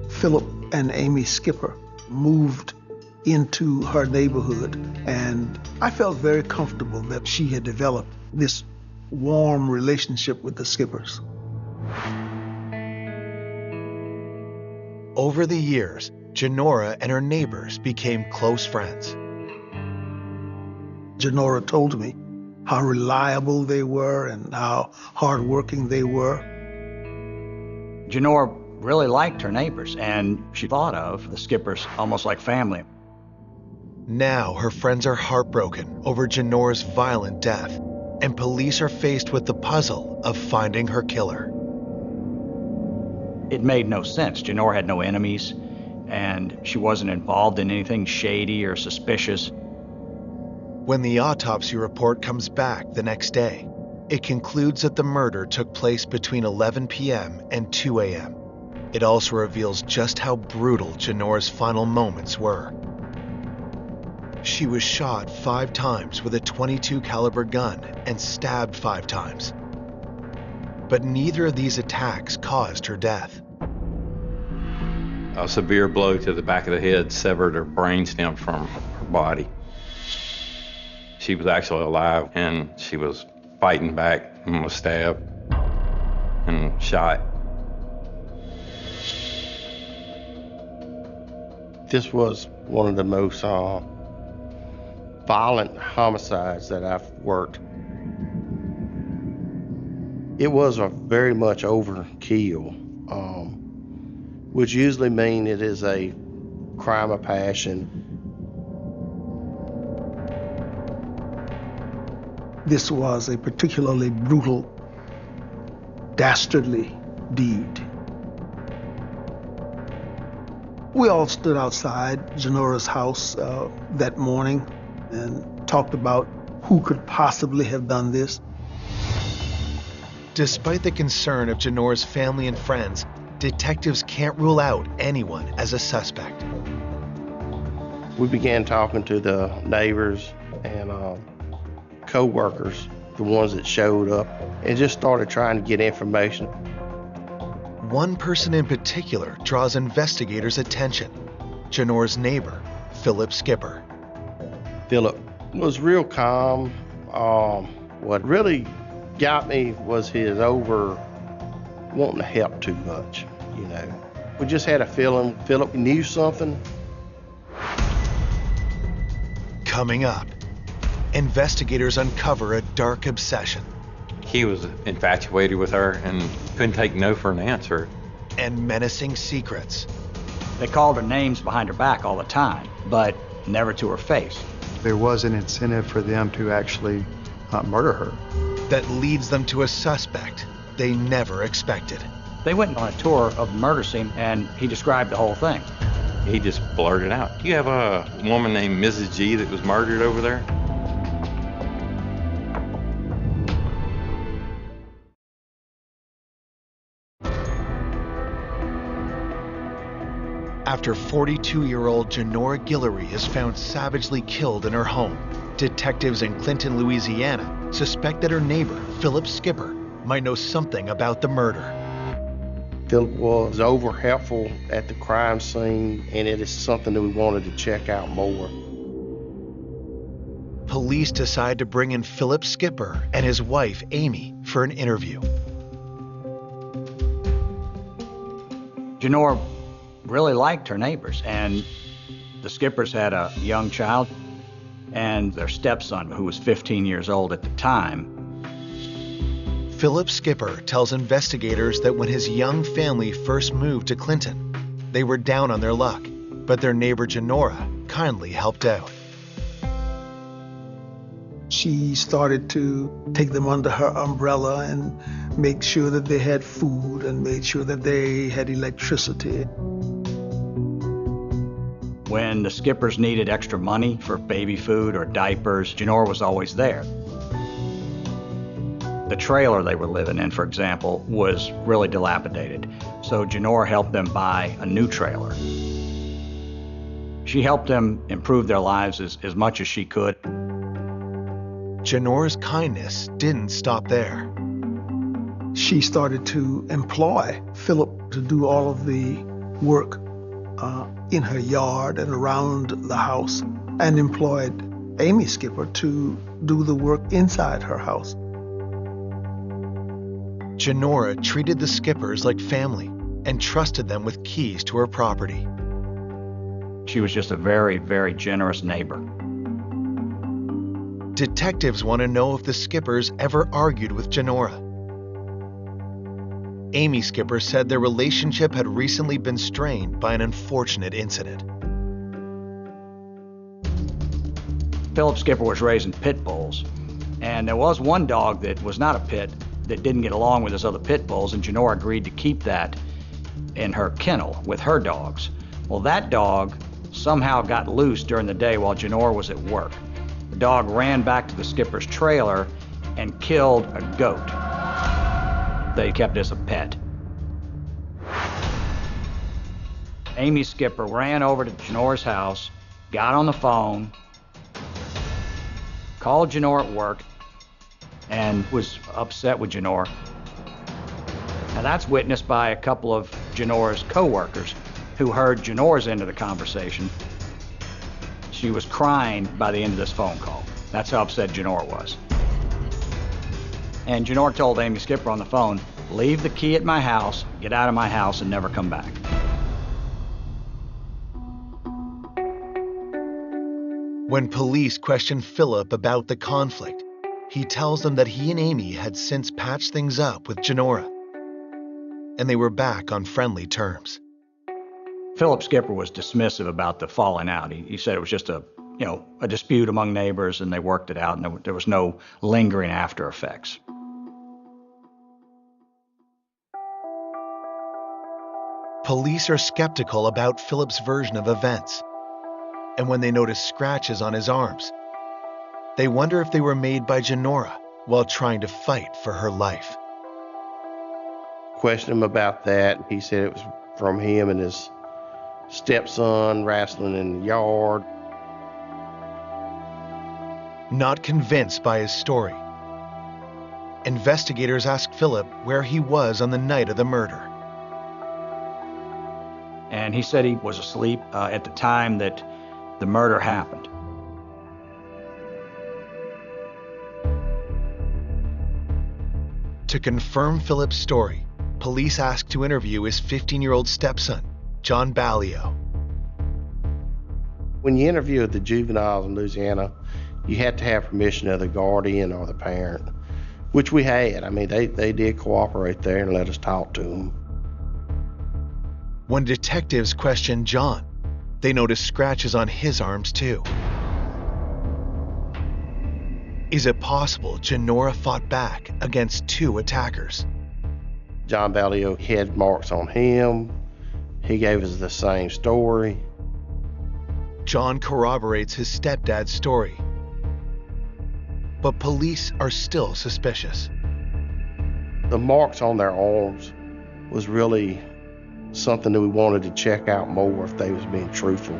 Philip and Amy Skipper moved into her neighborhood, and I felt very comfortable that she had developed this warm relationship with the Skippers. Over the years, Janora and her neighbors became close friends. Genora told me how reliable they were and how hardworking they were. Genora really liked her neighbors, and she thought of the Skippers almost like family. Now her friends are heartbroken over Genora's violent death, and police are faced with the puzzle of finding her killer. It made no sense. Genora had no enemies, and she wasn't involved in anything shady or suspicious. When the autopsy report comes back the next day, it concludes that the murder took place between 11 p.m. and 2 a.m. It also reveals just how brutal Genora's final moments were. She was shot 5 times with a .22 caliber gun and stabbed 5 times. But neither of these attacks caused her death. A severe blow to the back of the head severed her brainstem from her body. She was actually alive, and she was fighting back and was stabbed and shot. This was one of the most violent homicides that I've worked. It was a very much overkill, which usually means it is a crime of passion. This was a particularly brutal, dastardly deed. We all stood outside Genora's house that morning and talked about who could possibly have done this. Despite the concern of Genora's family and friends, detectives can't rule out anyone as a suspect. We began talking to the neighbors and co-workers, the ones that showed up, and just started trying to get information. One person in particular draws investigators' attention: Genora's neighbor, Philip Skipper. Philip was real calm. What really got me was his over wanting to help too much, you know. We just had a feeling Philip knew something. Coming up, investigators uncover a dark obsession. He was infatuated with her and couldn't take no for an answer. And menacing secrets. They called her names behind her back all the time, but never to her face. There was an incentive for them to actually murder her. That leads them to a suspect they never expected. They went on a tour of the murder scene, and he described the whole thing. He just blurted out, "Do you have a woman named Mrs. G that was murdered over there?" After 42-year-old Genora Guillory is found savagely killed in her home, detectives in Clinton, Louisiana suspect that her neighbor, Philip Skipper, might know something about the murder. Philip was over helpful at the crime scene, and it is something that we wanted to check out more. Police decide to bring in Philip Skipper and his wife, Amy, for an interview. Genora really liked her neighbors, and the Skippers had a young child and their stepson, who was 15 years old at the time. Philip Skipper tells investigators that when his young family first moved to Clinton, they were down on their luck, but their neighbor Genora kindly helped out. She started to take them under her umbrella and make sure that they had food and made sure that they had electricity. When the Skippers needed extra money for baby food or diapers, Genora was always there. The trailer they were living in, for example, was really dilapidated, so Genora helped them buy a new trailer. She helped them improve their lives as much as she could. Genora's kindness didn't stop there. She started to employ Philip to do all of the work in her yard and around the house, and employed Amy Skipper to do the work inside her house. Genora treated the Skippers like family and trusted them with keys to her property. She was just a very, very generous neighbor. Detectives want to know if the Skippers ever argued with Janora. Amy Skipper said their relationship had recently been strained by an unfortunate incident. Philip Skipper was raising pit bulls, and there was one dog that was not a pit that didn't get along with his other pit bulls, and Janora agreed to keep that in her kennel with her dogs. Well, that dog somehow got loose during the day while Janora was at work. The dog ran back to the Skipper's trailer and killed a goat. They kept as a pet. Amy Skipper ran over to Janora's house, got on the phone, called Janora at work, and was upset with Janora. Now that's witnessed by a couple of Janora's co-workers who heard Janora's end of the conversation. She was crying by the end of this phone call. That's how upset Janora was. And Janora told Amy Skipper on the phone, "Leave the key at my house, get out of my house, and never come back." When police question Philip about the conflict, he tells them that he and Amy had since patched things up with Janora, and they were back on friendly terms. Philip Skipper was dismissive about the falling out. He said it was just a dispute among neighbors, and they worked it out, and there was no lingering after effects. Police are skeptical about Philip's version of events, and when they notice scratches on his arms, they wonder if they were made by Janora while trying to fight for her life. Questioned him about that. He said it was from him and his stepson wrestling in the yard. Not convinced by his story, investigators ask Philip where he was on the night of the murder. And he said he was asleep at the time that the murder happened. To confirm Philip's story, police asked to interview his 15-year-old stepson, John Ballio. When you interview the juveniles in Louisiana, you had to have permission of the guardian or the parent, which we had. I mean, they did cooperate there and let us talk to them. When detectives questioned John, they noticed scratches on his arms too. Is it possible Janora fought back against two attackers? John Ballio had marks on him. He gave us the same story. John corroborates his stepdad's story, but police are still suspicious. The marks on their arms was really something that we wanted to check out more if they was being truthful.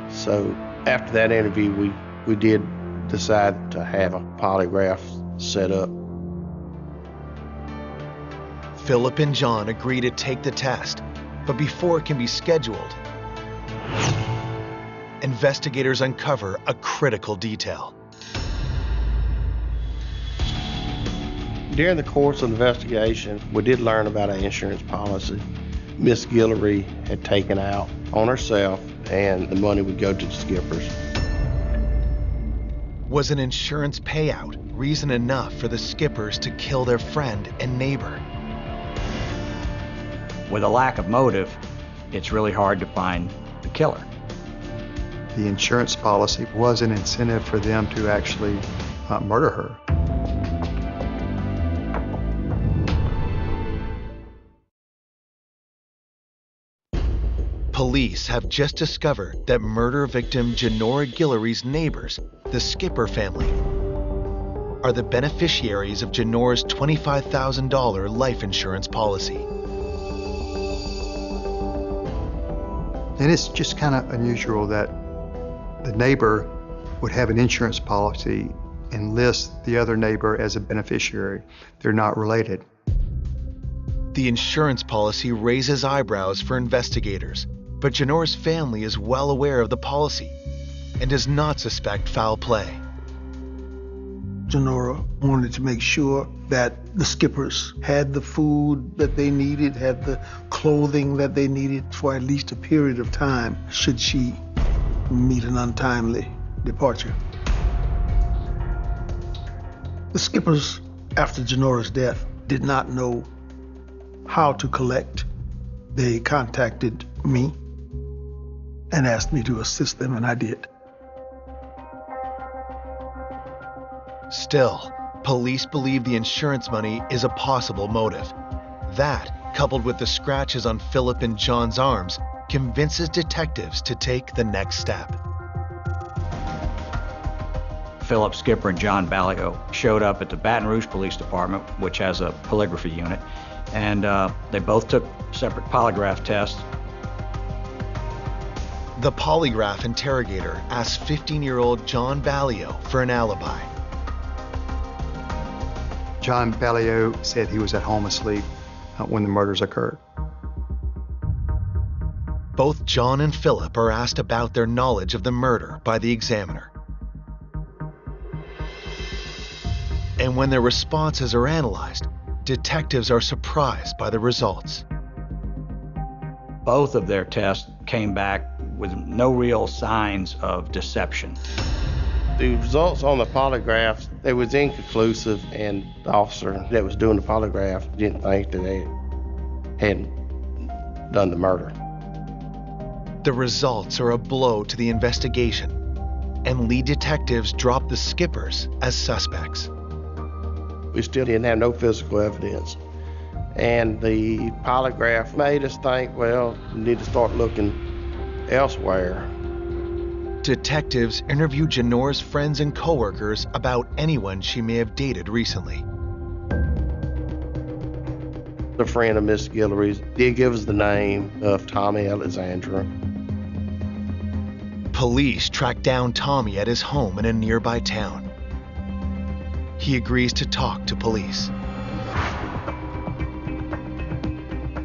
So after that interview, we did decide to have a polygraph set up. Philip and John agree to take the test, but before it can be scheduled, investigators uncover a critical detail. During the course of the investigation, we did learn about an insurance policy Miss Guillory had taken out on herself, and the money would go to the Skippers. Was an insurance payout reason enough for the Skippers to kill their friend and neighbor? With a lack of motive, it's really hard to find the killer. The insurance policy was an incentive for them to actually murder her. Police have just discovered that murder victim Janora Guillory's neighbors, the Skipper family, are the beneficiaries of Janora's $25,000 life insurance policy. And it's just kind of unusual that the neighbor would have an insurance policy and list the other neighbor as a beneficiary. They're not related. The insurance policy raises eyebrows for investigators, but Janora's family is well aware of the policy and does not suspect foul play. Janora wanted to make sure that the Skippers had the food that they needed, had the clothing that they needed for at least a period of time should she meet an untimely departure. The skippers, after Janora's death, did not know how to collect. They contacted me and asked me to assist them, and I did. Still, police believe the insurance money is a possible motive. That, coupled with the scratches on Philip and John's arms, convinces detectives to take the next step. Philip Skipper and John Ballio showed up at the Baton Rouge Police Department, which has a polygraphy unit, and they both took separate polygraph tests. The polygraph interrogator asked 15-year-old John Ballio for an alibi. John Ballio said he was at home asleep when the murders occurred. Both John and Philip are asked about their knowledge of the murder by the examiner. And when their responses are analyzed, detectives are surprised by the results. Both of their tests came back with no real signs of deception. The results on the polygraphs, they was inconclusive, and the officer that was doing the polygraph didn't think that they had done the murder. The results are a blow to the investigation, and lead detectives drop the Skippers as suspects. We still didn't have no physical evidence, and the polygraph made us think, well, we need to start looking elsewhere. Detectives interview Janora's friends and coworkers about anyone she may have dated recently. A friend of Miss Guillory's did give us the name of Tommy Alexandra. Police track down Tommy at his home in a nearby town. He agrees to talk to police.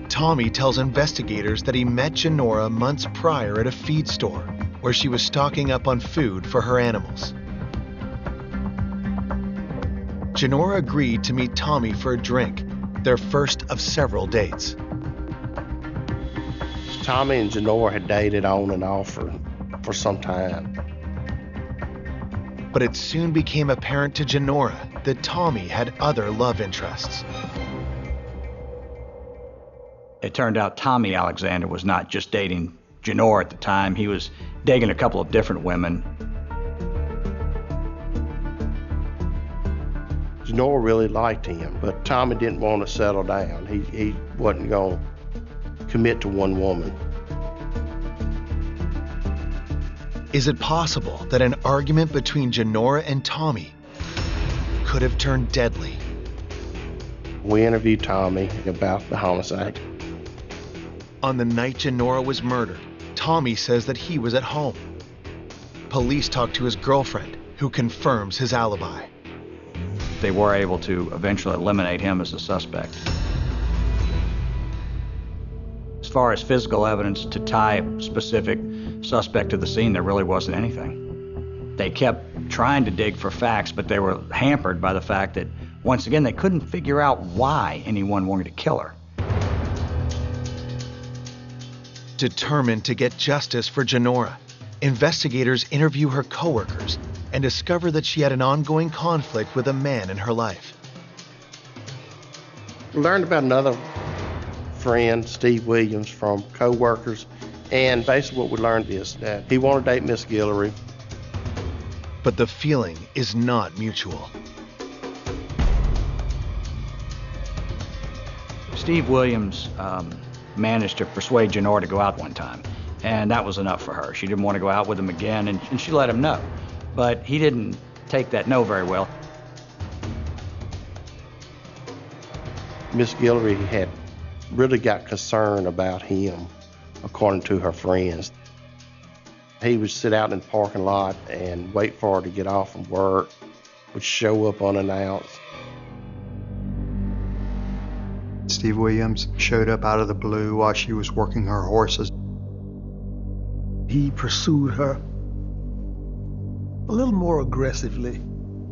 Tommy tells investigators that he met Janora months prior at a feed store where she was stocking up on food for her animals. Janora agreed to meet Tommy for a drink, their first of several dates. Tommy and Janora had dated on and off for some time. But it soon became apparent to Janora that Tommy had other love interests. It turned out Tommy Alexander was not just dating Janora at the time. He was dating a couple of different women. Janora really liked him, but Tommy didn't want to settle down. He wasn't going to commit to one woman. Is it possible that an argument between Janora and Tommy could have turned deadly? We interviewed Tommy about the homicide. On the night Janora was murdered, Tommy says that he was at home. Police talk to his girlfriend, who confirms his alibi. They were able to eventually eliminate him as a suspect. As far as physical evidence to tie a specific suspect to the scene, there really wasn't anything. They kept trying to dig for facts, but they were hampered by the fact that, once again, they couldn't figure out why anyone wanted to kill her. Determined to get justice for Janora, investigators interview her coworkers and discover that she had an ongoing conflict with a man in her life. We learned about another friend, Steve Williams, from co-workers, and basically what we learned is that he wanted to date Miss Guillory. But the feeling is not mutual. Steve Williams managed to persuade Janora to go out one time, and that was enough for her. She didn't want to go out with him again, and she let him know. But he didn't take that no very well. Miss Guillory had really got concerned about him, according to her friends. He would sit out in the parking lot and wait for her to get off from work, would show up unannounced. Steve Williams showed up out of the blue while she was working her horses. He pursued her a little more aggressively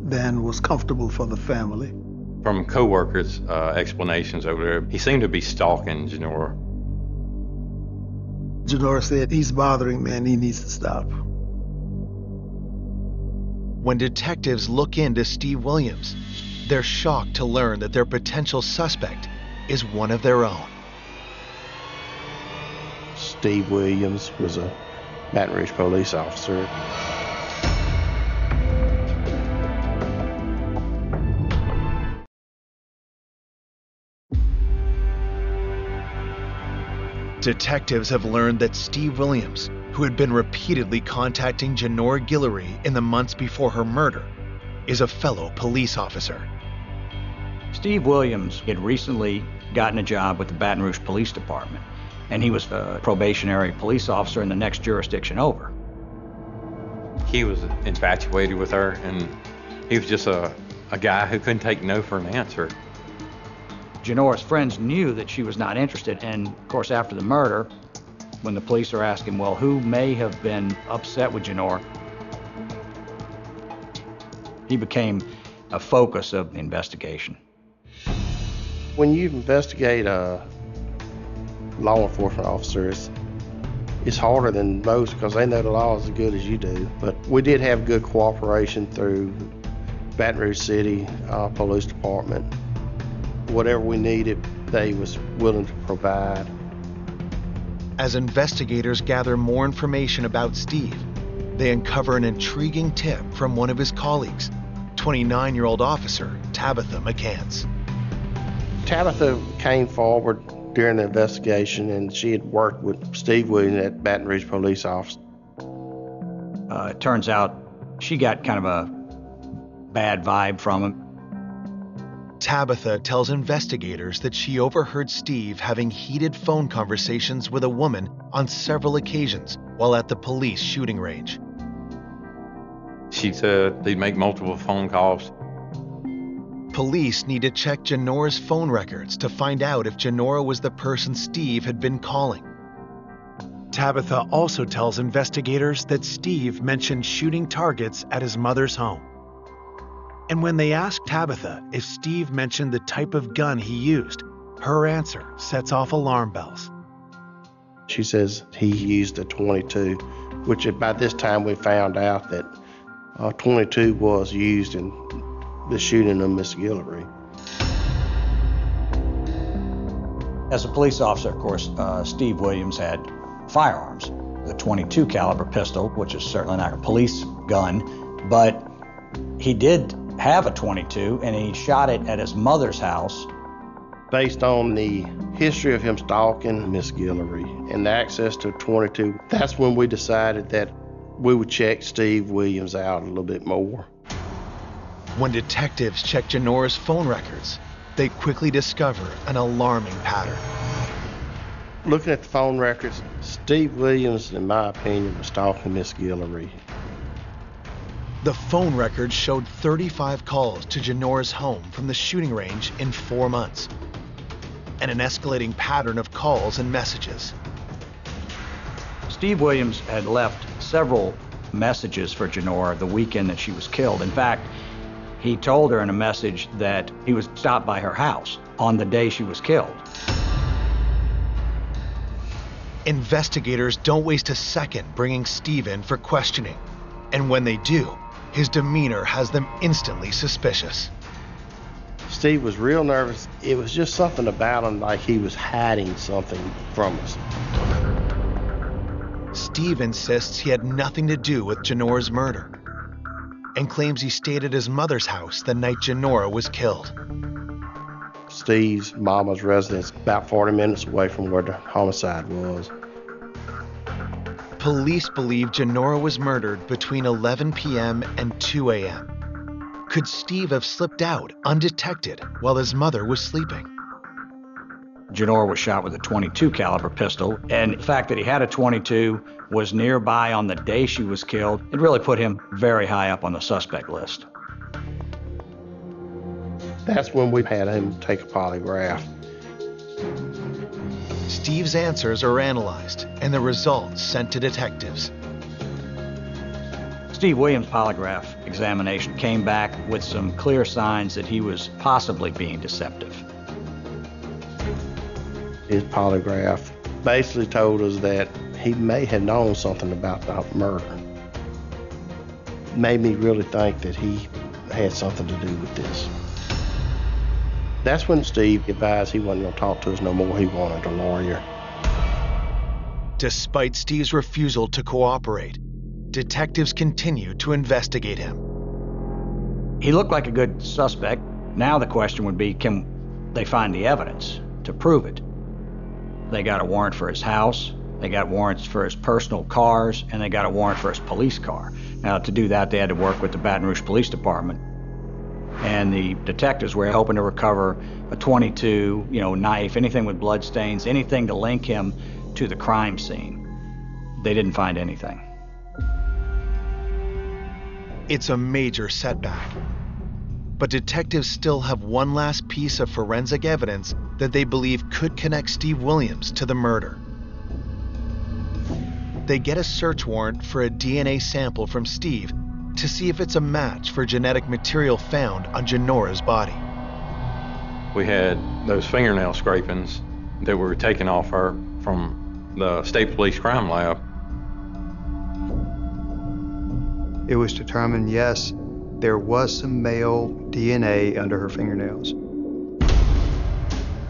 than was comfortable for the family. From co-workers' explanations over there, he seemed to be stalking Janora. Janora said, "He's bothering me and he needs to stop." When detectives look into Steve Williams, they're shocked to learn that their potential suspect is one of their own. Steve Williams was a Baton Rouge police officer. Detectives have learned that Steve Williams, who had been repeatedly contacting Jenora Guillory in the months before her murder, is a fellow police officer. Steve Williams had recently gotten a job with the Baton Rouge Police Department, and he was a probationary police officer in the next jurisdiction over. He was infatuated with her, and he was just a guy who couldn't take no for an answer. Jenora's friends knew that she was not interested, and of course after the murder, when the police are asking, well, who may have been upset with Jenora, he became a focus of the investigation. When you investigate law enforcement officers, it's harder than most because they know the law as good as you do. But we did have good cooperation through Baton Rouge City Police Department. Whatever we needed, they was willing to provide. As investigators gather more information about Steve, they uncover an intriguing tip from one of his colleagues, 29-year-old officer Tabitha McCants. Tabitha came forward during the investigation, and she had worked with Steve Williams at Baton Rouge Police Office. It turns out she got kind of a bad vibe from him. Tabitha tells investigators that she overheard Steve having heated phone conversations with a woman on several occasions while at the police shooting range. She said they'd make multiple phone calls. Police need to check Jenora's phone records to find out if Jenora was the person Steve had been calling. Tabitha also tells investigators that Steve mentioned shooting targets at his mother's home. And when they ask Tabitha if Steve mentioned the type of gun he used, her answer sets off alarm bells. She says he used a .22, which by this time we found out that a .22 was used in the shooting of Miss Guillory. As a police officer, of course, Steve Williams had firearms. The .22 caliber pistol, which is certainly not a police gun, but he did have a .22, and he shot it at his mother's house. Based on the history of him stalking Miss Guillory and the access to a .22, that's when we decided that we would check Steve Williams out a little bit more. When detectives check Jenora's phone records, they quickly discover an alarming pattern. Looking at the phone records, Steve Williams, in my opinion, was stalking Miss Guillory. The phone records showed 35 calls to Jenora's home from the shooting range in 4 months, and an escalating pattern of calls and messages. Steve Williams had left several messages for Jenora the weekend that she was killed. In fact, he told her in a message that he was stopped by her house on the day she was killed. Investigators don't waste a second bringing Steve in for questioning, and when they do, his demeanor has them instantly suspicious. Steve was real nervous. It was just something about him like he was hiding something from us. Steve insists he had nothing to do with Jenora's murder and claims he stayed at his mother's house the night Jenora was killed. Steve's mama's residence about 40 minutes away from where the homicide was. Police believe Jenora was murdered between 11 p.m. and 2 a.m. Could Steve have slipped out undetected while his mother was sleeping? Jenora was shot with a .22 caliber pistol, and the fact that he had a .22, was nearby on the day she was killed, it really put him very high up on the suspect list. That's when we had him take a polygraph. Steve's answers are analyzed and the results sent to detectives. Steve Williams' polygraph examination came back with some clear signs that he was possibly being deceptive. His polygraph basically told us that he may have known something about the murder. Made me really think that he had something to do with this. That's when Steve advised he wasn't going to talk to us no more. He wanted a lawyer. Despite Steve's refusal to cooperate, detectives continue to investigate him. He looked like a good suspect. Now the question would be, can they find the evidence to prove it? They got a warrant for his house, they got warrants for his personal cars, and they got a warrant for his police car. Now, to do that, they had to work with the Baton Rouge Police Department. And the detectives were hoping to recover a .22, knife, anything with blood stains, anything to link him to the crime scene. They didn't find anything. It's a major setback. But detectives still have one last piece of forensic evidence that they believe could connect Steve Williams to the murder. They get a search warrant for a DNA sample from Steve to see if it's a match for genetic material found on Janora's body. We had those fingernail scrapings that were taken off her from the State Police Crime Lab. It was determined, yes, there was some male DNA under her fingernails.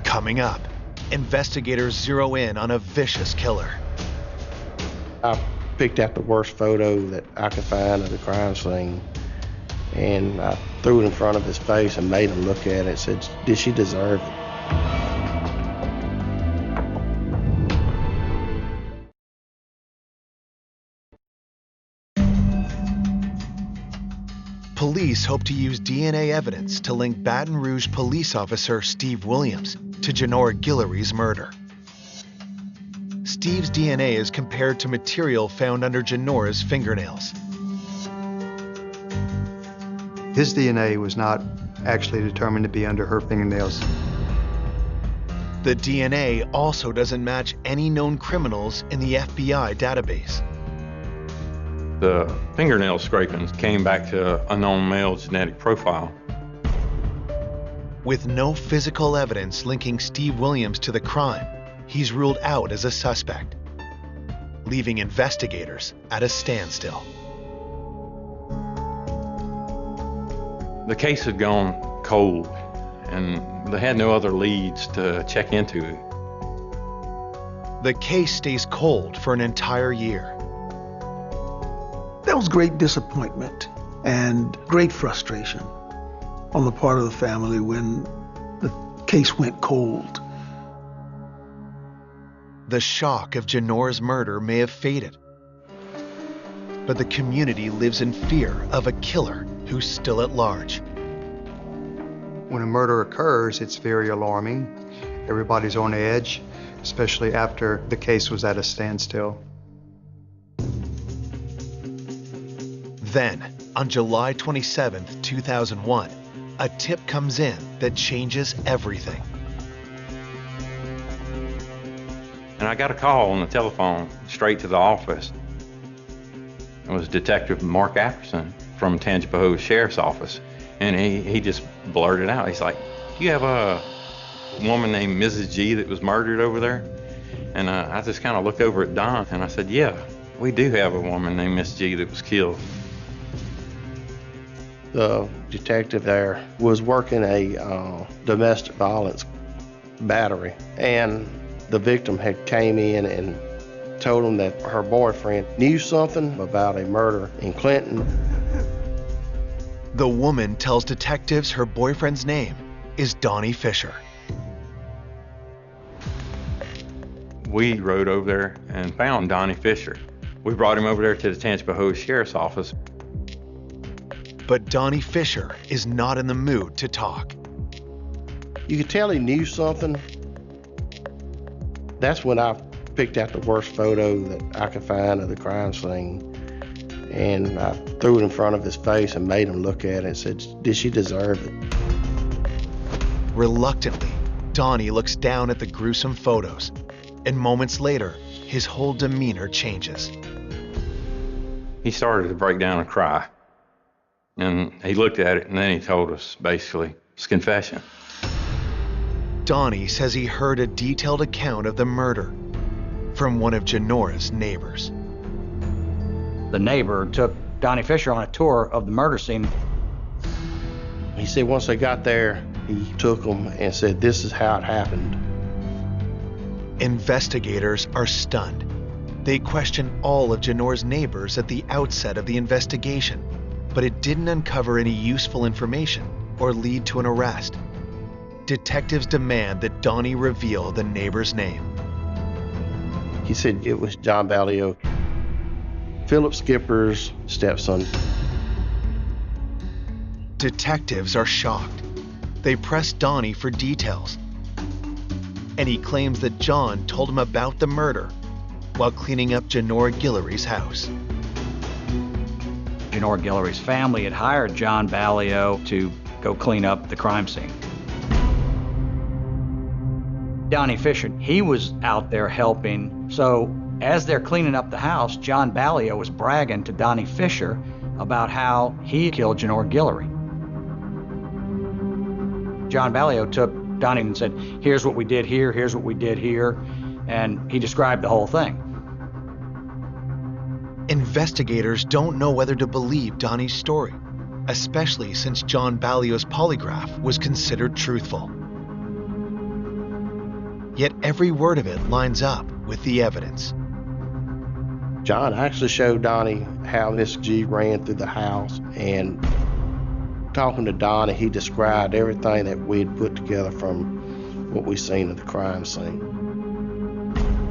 Coming up, investigators zero in on a vicious killer. I picked out the worst photo that I could find of the crime scene, and I threw it in front of his face and made him look at it and said, did she deserve it? Police hope to use DNA evidence to link Baton Rouge police officer Steve Williams to Janora Guillory's murder. Steve's DNA is compared to material found under Janora's fingernails. His DNA was not actually determined to be under her fingernails. The DNA also doesn't match any known criminals in the FBI database. The fingernail scrapings came back to a known male genetic profile. With no physical evidence linking Steve Williams to the crime, he's ruled out as a suspect, leaving investigators at a standstill. The case had gone cold, and they had no other leads to check into it. The case stays cold for an entire year. There was great disappointment and great frustration on the part of the family when the case went cold. The shock of Janora's murder may have faded, but the community lives in fear of a killer who's still at large. When a murder occurs, it's very alarming. Everybody's on edge, especially after the case was at a standstill. Then, on July 27, 2001, a tip comes in that changes everything. And I got a call on the telephone straight to the office. It was Detective Mark Apperson from Tangipahoa Sheriff's Office. And he just blurted out, he's like, you have a woman named Mrs. G that was murdered over there? And I just kind of looked over at Don and I said, yeah, we do have a woman named Miss G that was killed. The detective there was working a domestic violence battery, and the victim had came in and told him that her boyfriend knew something about a murder in Clinton. The woman tells detectives her boyfriend's name is Donnie Fisher. We rode over there and found Donnie Fisher. We brought him over there to the Tangipahoa Sheriff's Office. But Donnie Fisher is not in the mood to talk. You could tell he knew something. That's when I picked out the worst photo that I could find of the crime scene, and I threw it in front of his face and made him look at it and said, did she deserve it? Reluctantly, Donnie looks down at the gruesome photos, and moments later, his whole demeanor changes. He started to break down and cry. And he looked at it and then he told us basically his confession. Donnie says he heard a detailed account of the murder from one of Janora's neighbors. The neighbor took Donnie Fisher on a tour of the murder scene. He said once they got there, He took them and said, this is how it happened. Investigators are stunned. They question all of Janora's neighbors at the outset of the investigation, but it didn't uncover any useful information or lead to an arrest. Detectives demand that Donnie reveal the neighbor's name. He said it was John Ballio, Philip Skipper's stepson. Detectives are shocked. They press Donnie for details, and he claims that John told him about the murder while cleaning up Janora Guillory's house. Janora Guillory's family had hired John Ballio to go clean up the crime scene. Donnie Fisher, he was out there helping, so as they're cleaning up the house, John Ballio was bragging to Donnie Fisher about how he killed Janora Guillory. John Ballio took Donnie and said, here's what we did here, here's what we did here, and he described the whole thing. Investigators don't know whether to believe Donnie's story, especially since John Ballio's polygraph was considered truthful. Yet every word of it lines up with the evidence. John actually showed Donnie how Miss G ran through the house, and talking to Donnie, he described everything that we'd put together from what we seen at the crime scene.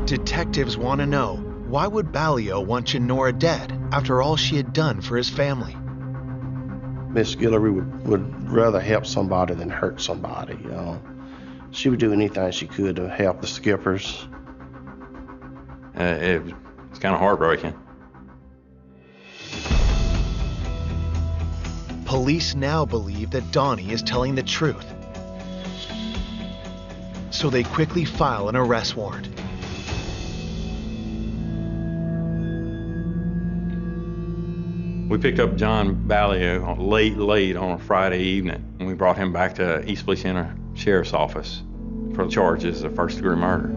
Detectives want to know, why would Ballio want Janora dead after all she had done for his family? Miss Guillory would rather help somebody than hurt somebody, you know. She would do anything she could to help the Skippers. It's kind of heartbreaking. Police now believe that Donnie is telling the truth, so they quickly file an arrest warrant. We picked up John Ballio late on a Friday evening, and we brought him back to East Police Center Sheriff's Office for charges of first-degree murder.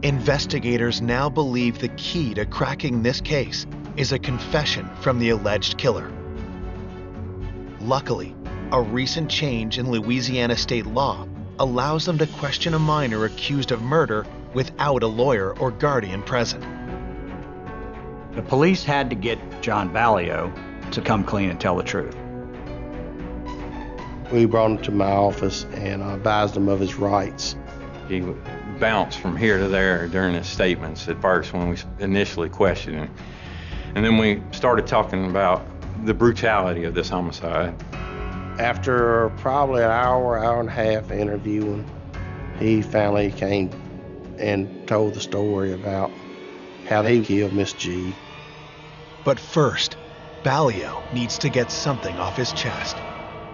Investigators now believe the key to cracking this case is a confession from the alleged killer. Luckily, a recent change in Louisiana state law allows them to question a minor accused of murder without a lawyer or guardian present. The police had to get John Ballio to come clean and tell the truth. We brought him to my office and advised him of his rights. He bounced from here to there during his statements at first when we initially questioned him. And then we started talking about the brutality of this homicide. After probably an hour and a half interviewing, he finally came and told the story about how he killed Miss G. But first, Ballio needs to get something off his chest.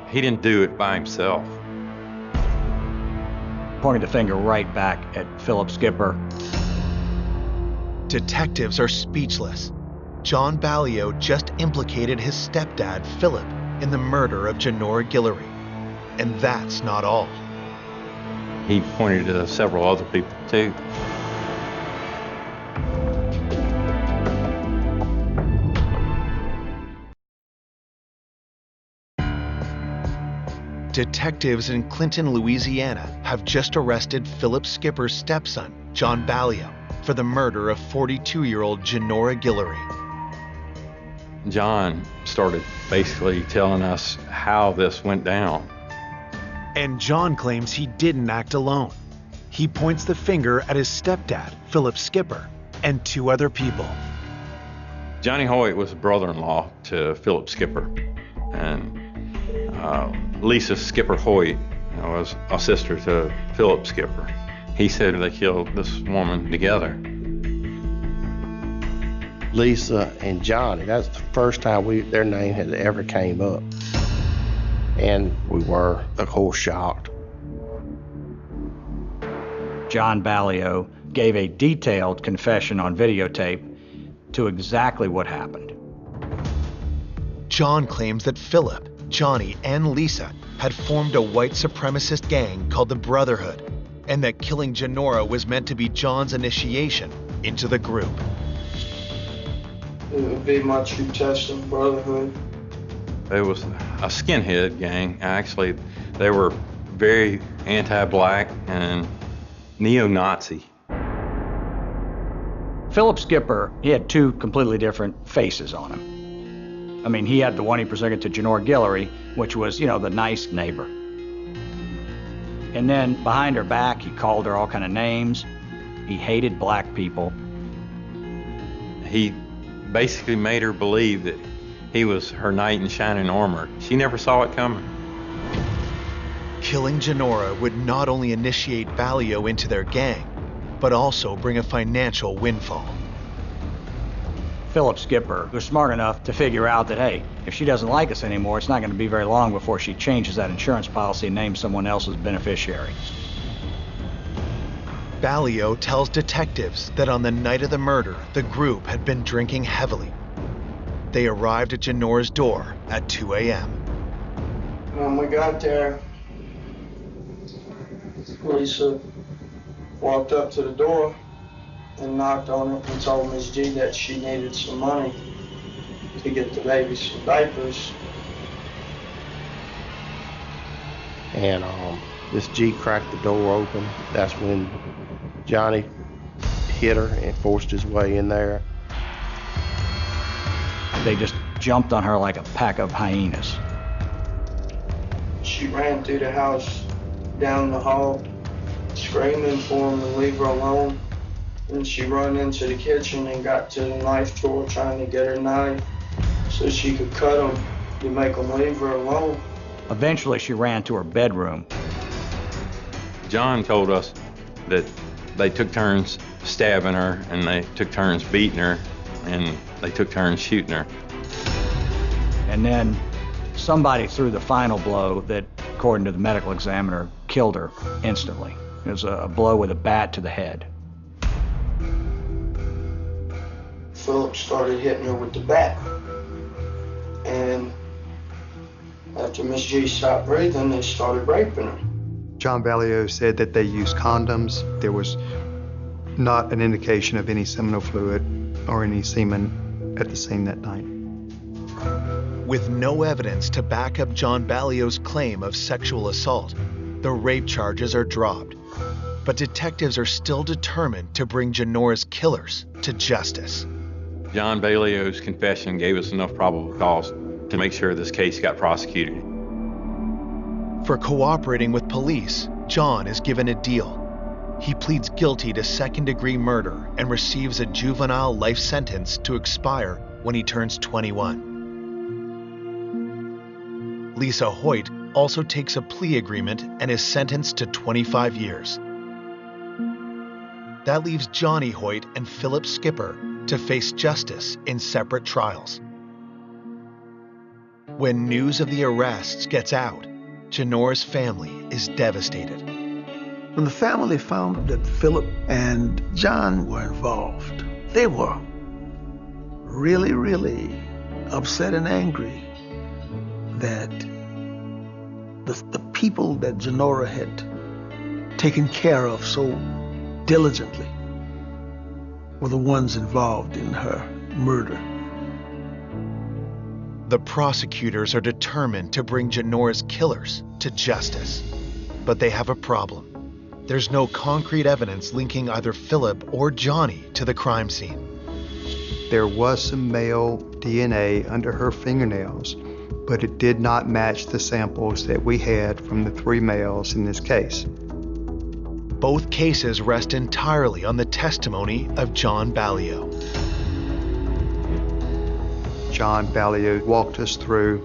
He didn't do it by himself. Pointing the finger right back at Philip Skipper. Detectives are speechless. John Ballio just implicated his stepdad, Philip, in the murder of Janora Guillory. And that's not all. He pointed to several other people, too. Detectives in Clinton, Louisiana have just arrested Philip Skipper's stepson, John Ballio, for the murder of 42-year-old Janora Guillory. John started basically telling us how this went down. And John claims he didn't act alone. He points the finger at his stepdad, Philip Skipper, and two other people. Johnny Hoyt was a brother-in-law to Philip Skipper, and Lisa Skipper Hoyt was a sister to Philip Skipper. He said they killed this woman together. Lisa and Johnny, that's the first time their name had ever came up. And we were, of course, shocked. John Ballio gave a detailed confession on videotape to exactly what happened. John claims that Philip, Johnny, and Lisa had formed a white supremacist gang called the Brotherhood, and that killing Janora was meant to be John's initiation into the group. It would be my true test of brotherhood. It was a skinhead gang. Actually, they were very anti-black and neo-Nazi. Philip Skipper, he had two completely different faces on him. I mean, he had the one he presented to Janora Guillory, which was, you know, the nice neighbor. And then behind her back, he called her all kind of names. He hated black people. He basically made her believe that he was her knight in shining armor. She never saw it coming. Killing Janora would not only initiate Ballio into their gang, but also bring a financial windfall. Philip Skipper was smart enough to figure out that, hey, if she doesn't like us anymore, it's not going to be very long before she changes that insurance policy and names someone else as beneficiary. Ballio tells detectives that on the night of the murder, the group had been drinking heavily. They arrived at Janora's door at 2 a.m. When we got there, Lisa walked up to the door and knocked on it and told Ms. G that she needed some money to get the baby some diapers. And Miss G cracked the door open. That's when Johnny hit her and forced his way in there. They just jumped on her like a pack of hyenas. She ran through the house, down the hall, screaming for him to leave her alone. And she ran into the kitchen and got to the knife drawer trying to get her knife so she could cut him to make him leave her alone. Eventually, she ran to her bedroom. John told us that they took turns stabbing her, and they took turns beating her, and they took turns shooting her. And then somebody threw the final blow that, according to the medical examiner, killed her instantly. It was a blow with a bat to the head. Philip started hitting her with the bat. And after Miss G stopped breathing, they started raping her. John Ballio said that they used condoms. There was not an indication of any seminal fluid or any semen at the scene that night. With no evidence to back up John Ballio's claim of sexual assault, the rape charges are dropped. But detectives are still determined to bring Janora's killers to justice. John Ballio's confession gave us enough probable cause to make sure this case got prosecuted. For cooperating with police, John is given a deal. He pleads guilty to second-degree murder and receives a juvenile life sentence to expire when he turns 21. Lisa Hoyt also takes a plea agreement and is sentenced to 25 years. That leaves Johnny Hoyt and Philip Skipper to face justice in separate trials. When news of the arrests gets out, Janora's family is devastated. When the family found that Philip and John were involved, they were really, really upset and angry that the people that Janora had taken care of so diligently were the ones involved in her murder. The prosecutors are determined to bring Janora's killers to justice, but they have a problem. There's no concrete evidence linking either Philip or Johnny to the crime scene. There was some male DNA under her fingernails, but it did not match the samples that we had from the 3 males in this case. Both cases rest entirely on the testimony of John Ballio. John Ballio walked us through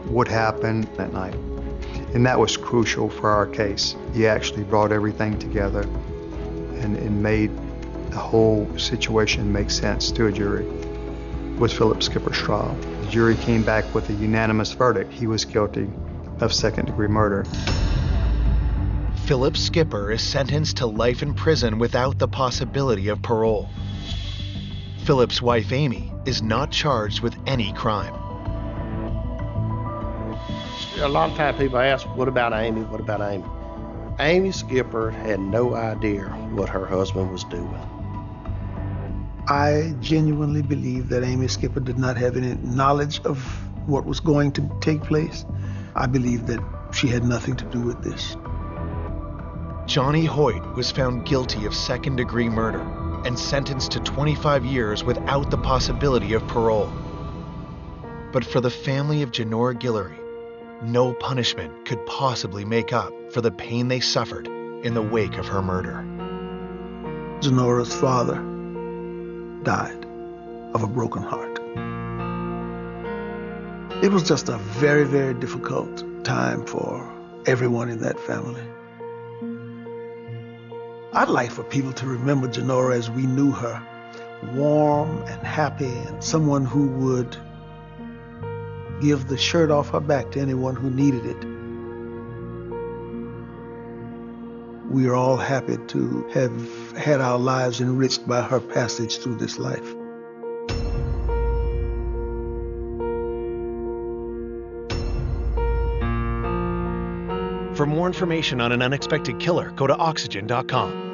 what happened that night, and that was crucial for our case. He actually brought everything together and made the whole situation make sense to a jury. It was Philip Skipper's trial. The jury came back with a unanimous verdict. He was guilty of second-degree murder. Philip Skipper is sentenced to life in prison without the possibility of parole. Philip's wife, Amy, is not charged with any crime. A lot of times people ask, what about Amy? What about Amy? Amy Skipper had no idea what her husband was doing. I genuinely believe that Amy Skipper did not have any knowledge of what was going to take place, I believe that she had nothing to do with this. Johnny Hoyt was found guilty of second-degree murder and sentenced to 25 years without the possibility of parole. But for the family of Jenora Guillory, no punishment could possibly make up for the pain they suffered in the wake of her murder. Jenora's father died of a broken heart. It was just a very, very difficult time for everyone in that family. I'd like for people to remember Jenora as we knew her, warm and happy, and someone who would give the shirt off her back to anyone who needed it. We are all happy to have had our lives enriched by her passage through this life. For more information on an unexpected killer, go to oxygen.com.